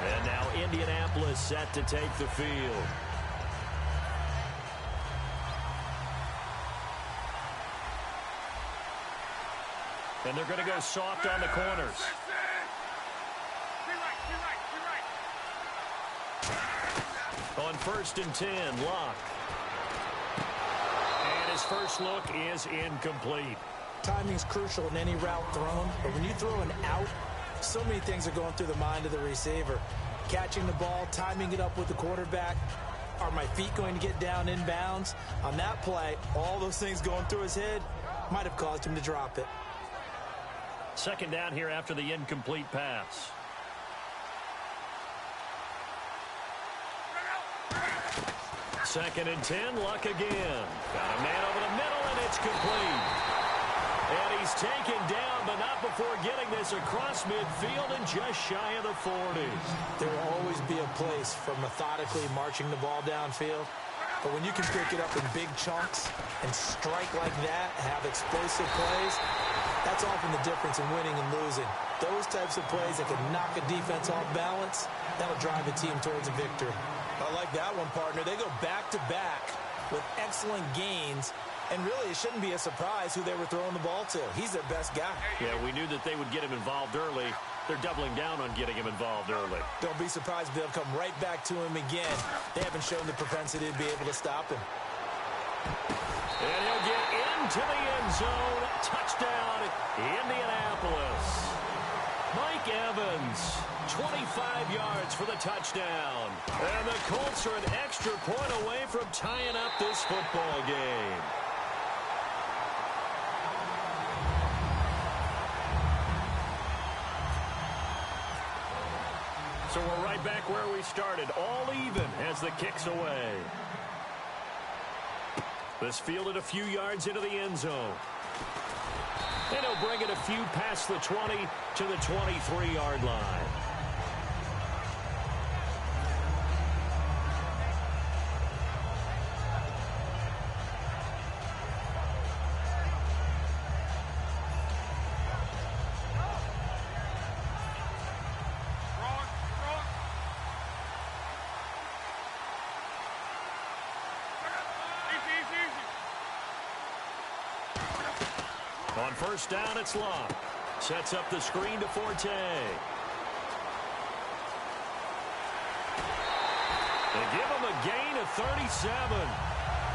And now Indianapolis set to take the field. And they're going to go soft on the corners. On 1st and 10, Locke. And his first look is incomplete. Timing's crucial in any route thrown, but when you throw an out, so many things are going through the mind of the receiver. Catching the ball, timing it up with the quarterback. Are my feet going to get down in bounds? On that play, all those things going through his head might have caused him to drop it. 2nd down here after the incomplete pass. Second and 10, Luck again. Got a man over the middle, and it's complete. And he's taken down, but not before getting this across midfield and just shy of the 40. There will always be a place for methodically marching the ball downfield. But when you can pick it up in big chunks and strike like that, have explosive plays, that's often the difference in winning and losing. Those types of plays that can knock a defense off balance, that'll drive a team towards a victory. I like that one, partner. They go back-to-back with excellent gains, and really it shouldn't be a surprise who they were throwing the ball to. He's their best guy. Yeah, we knew that they would get him involved early. They're doubling down on getting him involved early. Don't be surprised if they'll come right back to him again. They haven't shown the propensity to be able to stop him. And he'll get into the end zone. Touchdown, Indianapolis. Mike Evans, 25 yards for the touchdown. And the Colts are an extra point away from tying up this football game. So we're right back where we started, all even as the kick's away. This fielded a few yards into the end zone. And he'll bring it a few past the 20 to the 23-yard line. On first down, it's Love. Sets up the screen to Forte. They give him a gain of 37.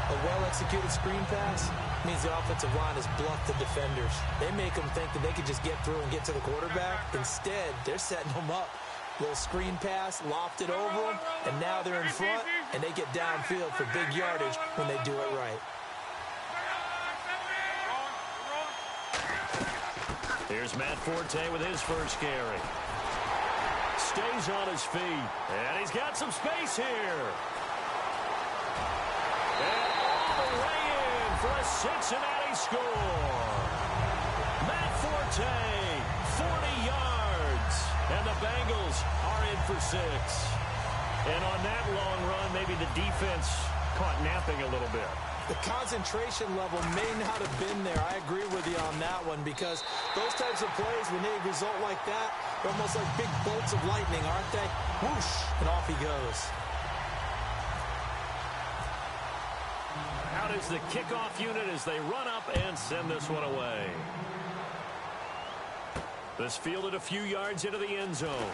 A well-executed screen pass means the offensive line has bluffed the defenders. They make them think that they can just get through and get to the quarterback. Instead, they're setting them up. Little screen pass, lofted over them, and now they're in front, and they get downfield for big yardage when they do it right. Here's Matt Forte with his first carry. Stays on his feet, and he's got some space here. And all the way in for a Cincinnati score. Matt Forte, 40 yards, and the Bengals are in for 6. And on that long run, maybe the defense caught napping a little bit. The concentration level may not have been there. I agree with you on that one because those types of plays, when they result like that, they're almost like big bolts of lightning, aren't they? Whoosh, and off he goes. Out is the kickoff unit as they run up and send this one away. This fielded a few yards into the end zone.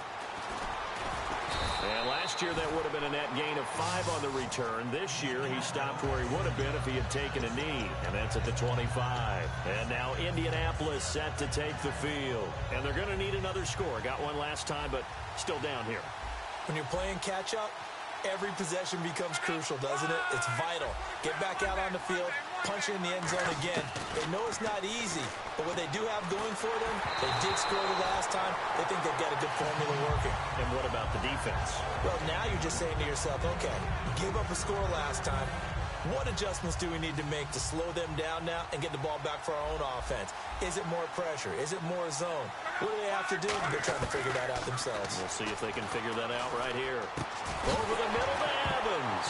And last year that would have been a net gain of 5 on the return. This year he stopped where he would have been if he had taken a knee. And that's at the 25. And now Indianapolis set to take the field. And they're going to need another score. Got one last time, but still down here. When you're playing catch-up, every possession becomes crucial, doesn't it? It's vital. Get back out on the field, punch it in the end zone again. They know it's not easy, but what they do have going for them, they did score the last time. They think they've got a good formula working. And what about the defense? Well, now you're just saying to yourself, okay, give up a score last time. What adjustments do we need to make to slow them down now and get the ball back for our own offense? Is it more pressure? Is it more zone? What do they have to do? They're trying to figure that out themselves. We'll see if they can figure that out right here. Over the middle to Evans.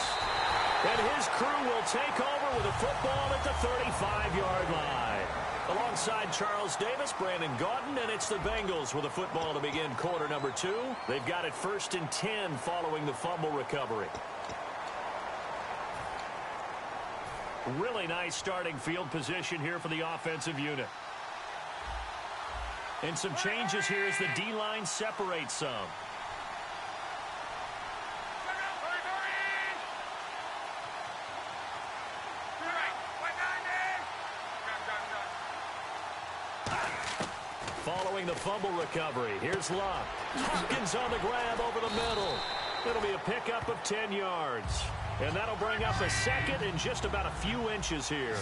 And his crew will take over with a football at the 35-yard line. Alongside Charles Davis, Brandon Gaudin, and it's the Bengals with a football to begin quarter number 2. They've got it 1st and 10 following the fumble recovery. Really nice starting field position here for the offensive unit. And some changes here as the D-line separates some. Following the fumble recovery, here's Love. Hopkins on the grab over the middle. It'll be a pickup of 10 yards. And that'll bring up a second and just about a few inches here.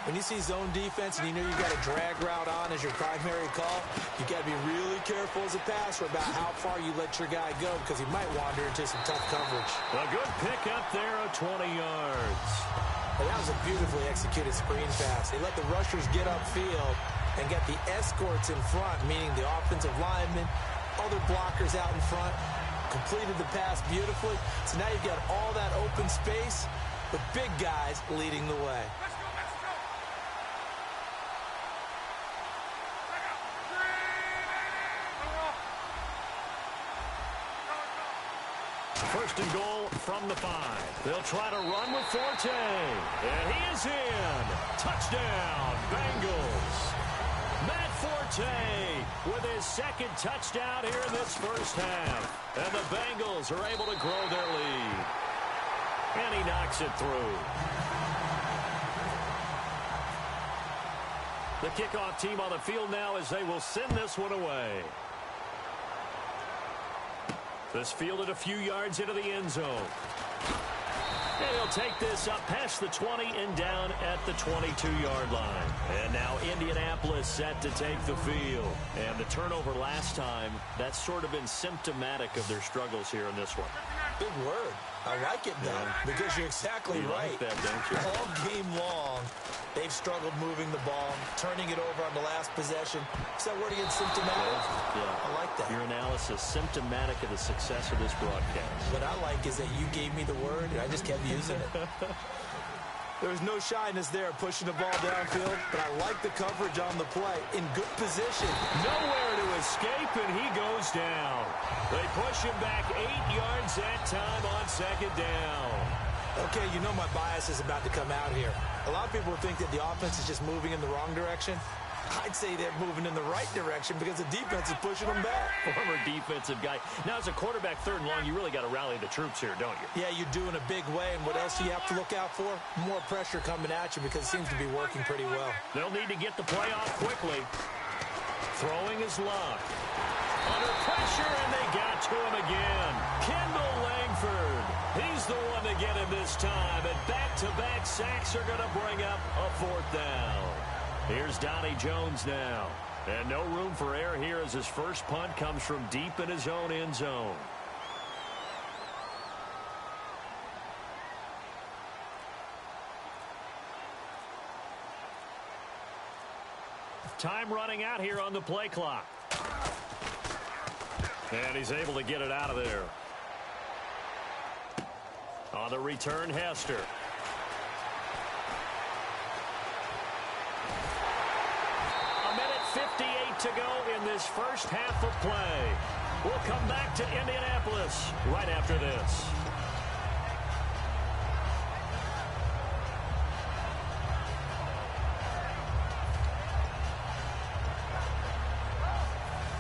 When you see zone defense and you know you've got a drag route on as your primary call, you've got to be really careful as a passer about how far you let your guy go because he might wander into some tough coverage. A good pickup there of 20 yards. And that was a beautifully executed screen pass. They let the rushers get upfield and get the escorts in front, meaning the offensive linemen, other blockers out in front. Completed the pass beautifully. So now you've got all that open space with big guys leading the way. First and goal from the 5. They'll try to run with Forte. And he is in. Touchdown, Bengals. Matt Forte with his second touchdown here in this first half. And the Bengals are able to grow their lead. And he knocks it through. The kickoff team on the field now as they will send this one away. This fielded a few yards into the end zone. And he'll take this up past the 20 and down at the 22-yard line. And now Indianapolis set to take the field. And the turnover last time, that's sort of been symptomatic of their struggles here in this one. Big word. I like it, though, because you're exactly right. Like that, don't you? All game long, they've struggled moving the ball, turning it over on the last possession. Is that word again, symptomatic? Yeah. I like that. Your analysis, symptomatic of the success of this broadcast. What I like is that you gave me the word, and I just kept using it. There was no shyness there pushing the ball downfield, but I like the coverage on the play. In good position. Nowhere to escape, and he goes down. They push him back 8 yards that time on second down. Okay, you know my bias is about to come out here. A lot of people think that the offense is just moving in the wrong direction. I'd say they're moving in the right direction because the defense is pushing them back. Former defensive guy. Now, as a quarterback, 3rd and long, you really got to rally the troops here, don't you? Yeah, you do in a big way. And what else do you have to look out for? More pressure coming at you because it seems to be working pretty well. They'll need to get the play off quickly. Throwing is Luck. Under pressure, and they got to him again. Kendall Langford. He's the one to get him this time. And back-to-back sacks are going to bring up a 4th down. Here's Donnie Jones now. And no room for error here as his first punt comes from deep in his own end zone. Time running out here on the play clock. And he's able to get it out of there. On the return, Hester. A minute 58 to go in this first half of play. We'll come back to Indianapolis right after this.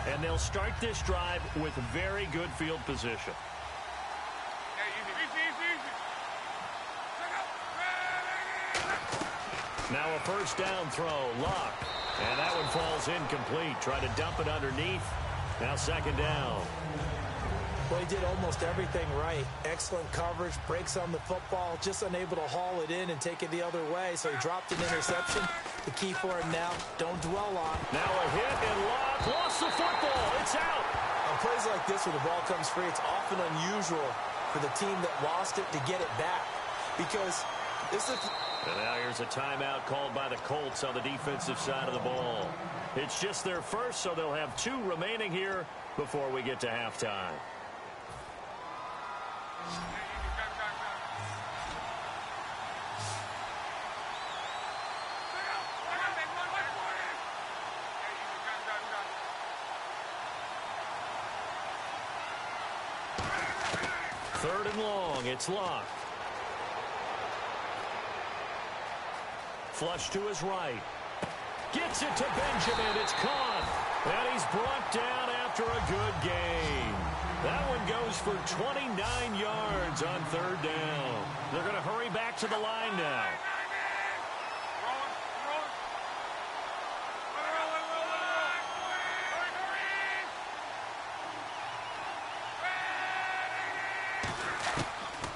And they'll start this drive with very good field position. Now a first down throw, Luck. And that one falls incomplete. Try to dump it underneath. Now 2nd down. Well, he did almost everything right. Excellent coverage, breaks on the football, just unable to haul it in and take it the other way. So he dropped an interception. The key for him now, don't dwell on. Now a hit and Luck lost the football. It's out. On plays like this where the ball comes free, it's often unusual for the team that lost it to get it back. Because this is... And now here's a timeout called by the Colts on the defensive side of the ball. It's just their first, so they'll have 2 remaining here before we get to halftime. Third and long, it's Luck. Flush to his right. Gets it to Benjamin. It's caught. And he's brought down after a good gain. That one goes for 29 yards on 3rd down. They're going to hurry back to the line now.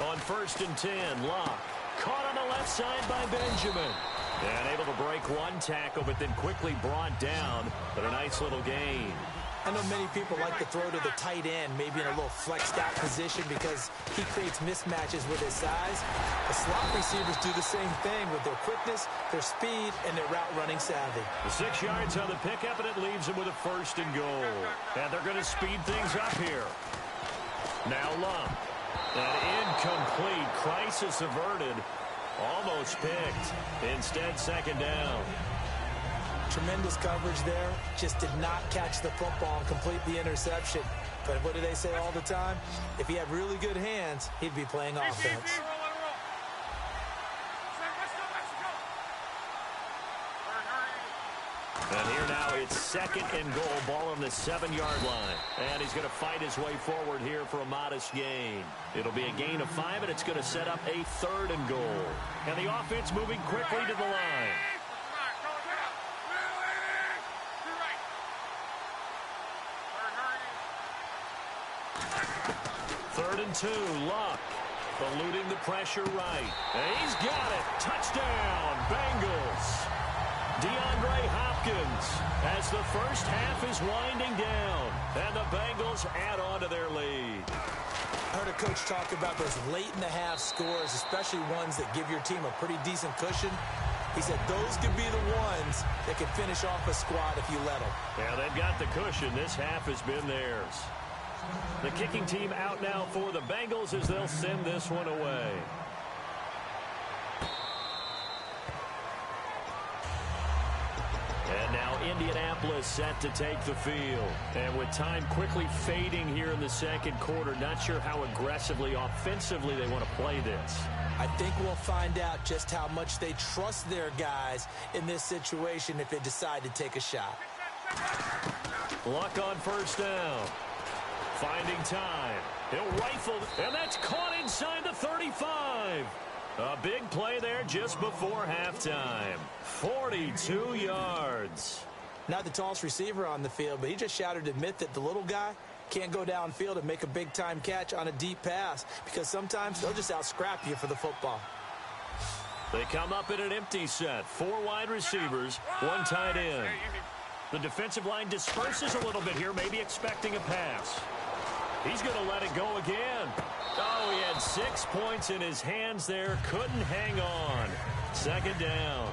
On 1st and 10, Luck. Caught on the left side by Benjamin. And able to break one tackle, but then quickly brought down. But a nice little gain. I know many people like to throw to the tight end, maybe in a little flexed out position because he creates mismatches with his size. The slot receivers do the same thing with their quickness, their speed, and their route running savvy. The 6 yards on the pickup, and it leaves them with a 1st and goal. And they're going to speed things up here. Now Luck. An incomplete. Crisis averted. Almost picked. Instead, 2nd down. Tremendous coverage there. Just did not catch the football and complete the interception. But what do they say all the time? If he had really good hands, he'd be playing offense. And here now it's 2nd and goal. Ball on the 7-yard line. And he's going to fight his way forward here for a modest gain. It'll be a gain of 5, and it's going to set up a 3rd and goal. And the offense moving quickly to the line. 3rd and 2, Luck. Eluding the pressure right. And he's got it. Touchdown, Bengals. DeAndre Hopkins as the first half is winding down. And the Bengals add on to their lead. I heard a coach talk about those late-in-the-half scores, especially ones that give your team a pretty decent cushion. He said those could be the ones that can finish off a squad if you let them. Yeah, they've got the cushion. This half has been theirs. The kicking team out now for the Bengals as they'll send this one away. And now Indianapolis set to take the field. And with time quickly fading here in the second quarter, not sure how aggressively, offensively they want to play this. I think we'll find out just how much they trust their guys in this situation if they decide to take a shot. Luck on first down. Finding time. He'll rifle, and that's caught inside the 35. A big play there just before halftime. 42 yards. Not the tallest receiver on the field, but he just shouted to admit that the little guy can't go downfield and make a big-time catch on a deep pass because sometimes they'll just out-scrap you for the football. They come up in an empty set. 4 wide receivers, 1 tight end. The defensive line disperses a little bit here, maybe expecting a pass. He's going to let it go again. Oh, he had 6 points in his hands there. Couldn't hang on. Second down.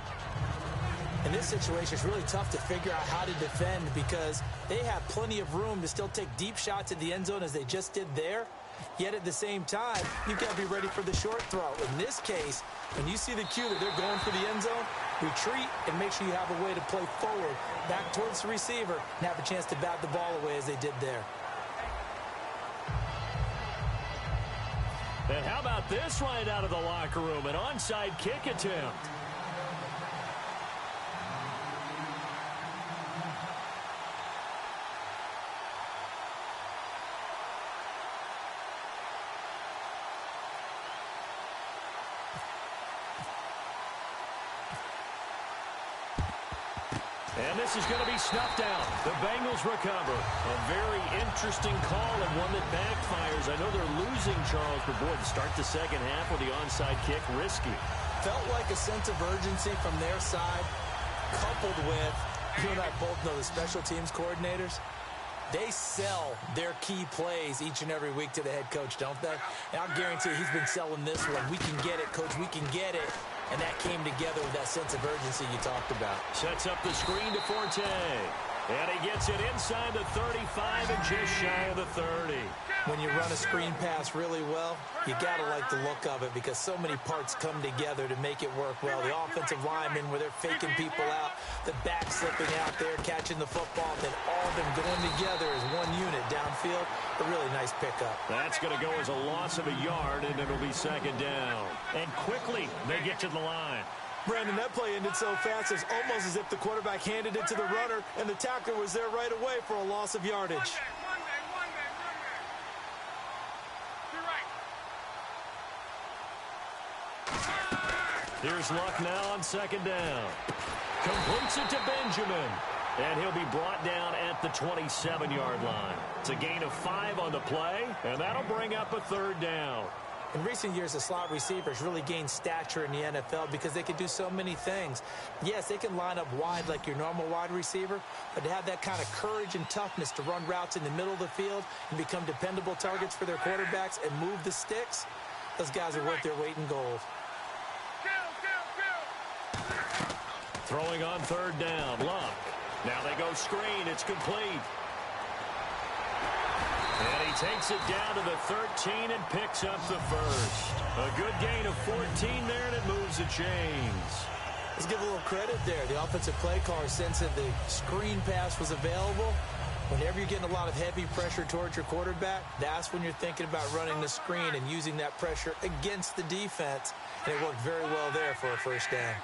In this situation, it's really tough to figure out how to defend because they have plenty of room to still take deep shots at the end zone as they just did there. Yet at the same time, you've got to be ready for the short throw. In this case, when you see the cue that they're going for the end zone, retreat and make sure you have a way to play forward, back towards the receiver, and have a chance to bat the ball away as they did there. And how about this right out of the locker room? An onside kick attempt. And this is going to be snuffed out. The Bengals recover. A very interesting call and one that backfires. I know they're losing Charles, but boy, to start the second half with the onside kick, risky. Felt like a sense of urgency from their side, coupled with, you and I both know the special teams coordinators. They sell their key plays each and every week to the head coach, don't they? And I'll guarantee he's been selling this one. We can get it, coach. We can get it. And that came together with that sense of urgency you talked about. Sets up the screen to Forte. And he gets it inside the 35 and just shy of the 30. When you run a screen pass really well, you got to like the look of it because so many parts come together to make it work well. The offensive linemen where they're faking people out, the back slipping out there, catching the football, then all of them going together as one unit downfield. A really nice pickup. That's going to go as a loss of a yard, and it'll be second down. And quickly, they get to the line. Brandon, that play ended so fast, it's almost as if the quarterback handed it to the runner, and the tackler was there right away for a loss of yardage. Here's Luck now on second down. Completes it to Benjamin. And he'll be brought down at the 27-yard line. It's a gain of 5 on the play, and that'll bring up a third down. In recent years, the slot receivers really gained stature in the NFL because they can do so many things. Yes, they can line up wide like your normal wide receiver, but to have that kind of courage and toughness to run routes in the middle of the field and become dependable targets for their quarterbacks and move the sticks, those guys are worth their weight in gold. Throwing on third down, Luck. Now they go screen. It's complete. And he takes it down to the 13 and picks up the first. A good gain of 14 there, and it moves the chains. Let's give a little credit there. The offensive play caller sensed that the screen pass was available. Whenever you're getting a lot of heavy pressure towards your quarterback, that's when you're thinking about running the screen and using that pressure against the defense. And it worked very well there for a first down.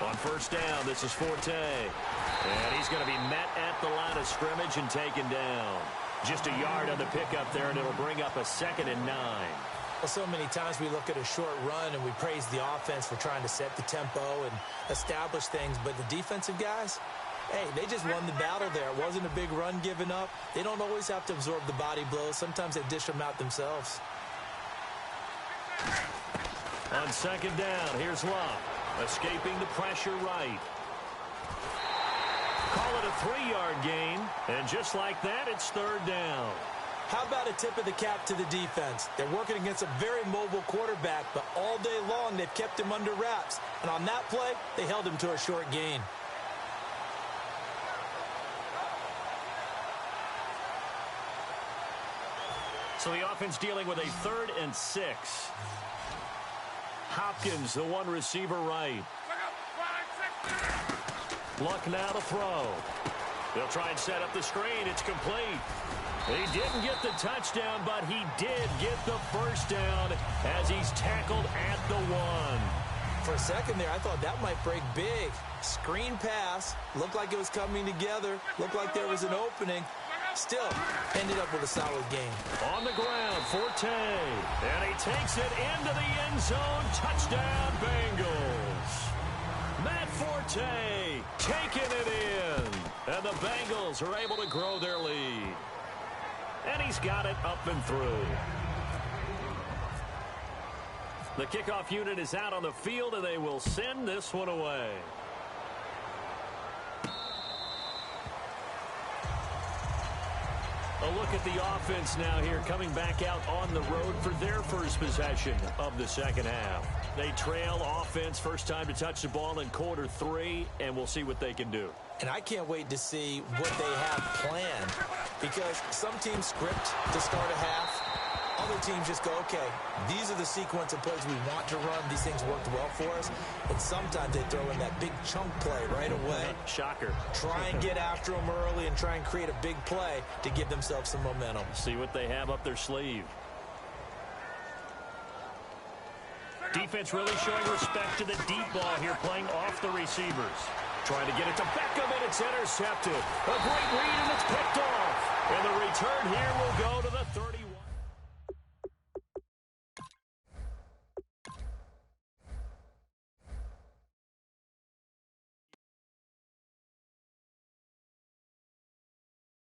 On first down, this is Forte. And he's going to be met at the line of scrimmage and taken down. Just a yard on the pickup there, and it'll bring up a 2nd and 9. Well, so many times we look at a short run and we praise the offense for trying to set the tempo and establish things. But the defensive guys, hey, they just won the battle there. It wasn't a big run given up. They don't always have to absorb the body blows. Sometimes they dish them out themselves. On second down, here's Luck. Escaping the pressure right. Call it a 3-yard gain. And just like that, it's third down. How about a tip of the cap to the defense? They're working against a very mobile quarterback, but all day long they've kept him under wraps. And on that play, they held him to a short gain. So the offense dealing with a 3rd and 6. Hopkins, the one receiver right. Luck now to throw. They'll try and set up the screen. It's complete. He didn't get the touchdown, but he did get the first down as he's tackled at the 1. For a second there, I thought that might break big. Screen pass. Looked like it was coming together. Looked like there was an opening. Still ended up with a solid game. On the ground, Forte. And he takes it into the end zone. Touchdown, Bengals. Matt Forte taking it in. And the Bengals are able to grow their lead. And he's got it up and through. The kickoff unit is out on the field, and they will send this one away. A look at the offense now here, coming back out on the road for their first possession of the second half. They trail offense, first time to touch the ball in quarter 3, and we'll see what they can do. And I can't wait to see what they have planned, because some teams script to start a half. Other teams just go, okay, these are the sequence of plays we want to run. These things worked well for us. And sometimes they throw in that big chunk play right away. Shocker. Try and get after them early and try and create a big play to give themselves some momentum. See what they have up their sleeve. Defense really showing respect to the deep ball here, playing off the receivers. Trying to get it to Beckham, and it's intercepted. A great read, and it's picked off. And the return here will go to the